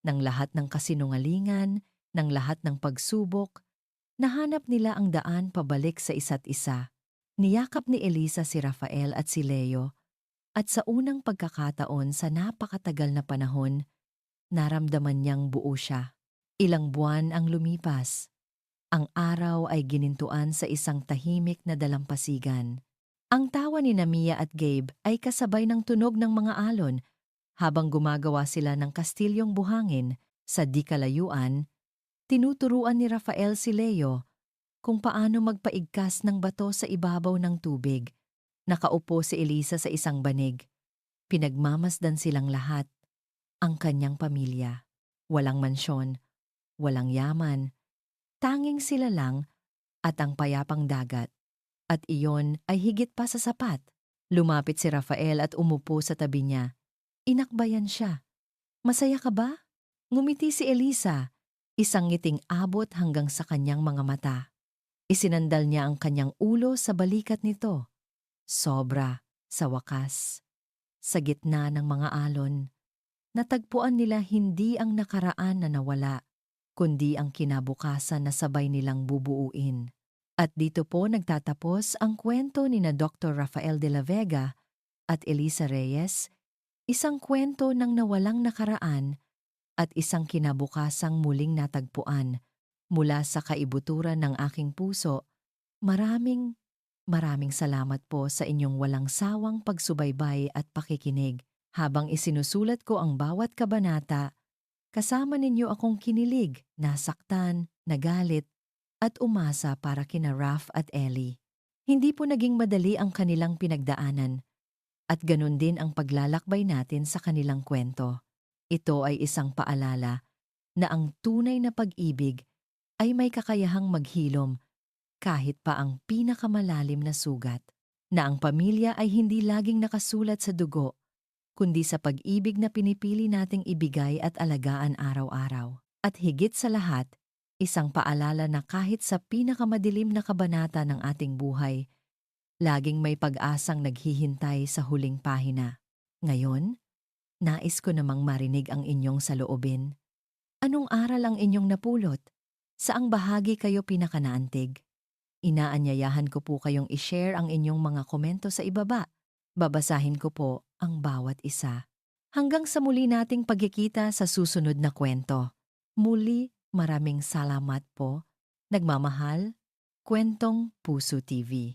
S1: ng lahat ng kasinungalingan, ng lahat ng pagsubok, nahanap nila ang daan pabalik sa isa't isa. Niyakap ni Elisa si Rafael at si Leo, at sa unang pagkakataon sa napakatagal na panahon, naramdaman niyang buo siya. Ilang buwan ang lumipas. Ang araw ay ginintuan sa isang tahimik na dalampasigan. Ang tawa ni Mia at Gabe ay kasabay ng tunog ng mga alon habang gumagawa sila ng kastilyong buhangin sa di kalayuan. Tinuturuan ni Rafael si Leo kung paano magpaigkas ng bato sa ibabaw ng tubig. Nakaupo si Elisa sa isang banig. Pinagmamasdan silang lahat, ang kanyang pamilya. Walang mansyon, walang yaman, tanging sila lang at ang payapang dagat. At iyon ay higit pa sa sapat. Lumapit si Rafael at umupo sa tabi niya. Inakbayan siya. Masaya ka ba? Ngumiti si Elisa, isang ngiting abot hanggang sa kanyang mga mata. Isinandal niya ang kanyang ulo sa balikat nito. Sobra, sa wakas. Sa gitna ng mga alon, natagpuan nila hindi ang nakaraan na nawala, kundi ang kinabukasan na sabay nilang bubuuin. At dito po nagtatapos ang kwento ni na Dr. Rafael de la Vega at Elisa Reyes, isang kwento ng nawalang nakaraan at isang kinabukasang muling natagpuan. Mula sa kaibuturan ng aking puso, maraming salamat po sa inyong walang sawang pagsubaybay at pakikinig. Habang isinusulat ko ang bawat kabanata, kasama ninyo akong kinilig, nasaktan, nagalit, at umasa para kina Raf at Ellie. Hindi po naging madali ang kanilang pinagdaanan, at ganun din ang paglalakbay natin sa kanilang kwento. Ito ay isang paalala na ang tunay na pag-ibig ay may kakayahang maghilom kahit pa ang pinakamalalim na sugat, na ang pamilya ay hindi laging nakasulat sa dugo, kundi sa pag-ibig na pinipili nating ibigay at alagaan araw-araw. At higit sa lahat, isang paalala na kahit sa pinakamadilim na kabanata ng ating buhay, laging may pag-asang naghihintay sa huling pahina. Ngayon, nais ko namang marinig ang inyong saloobin. Anong aral ang inyong napulot? Saang bahagi kayo pinakanaantig? Inaanyayahan ko po kayong i-share ang inyong mga komento sa ibaba. Babasahin ko po ang bawat isa. Hanggang sa muli nating pagkikita sa susunod na kwento. Muli, maraming salamat po. Nagmamahal, Kwentong Puso TV.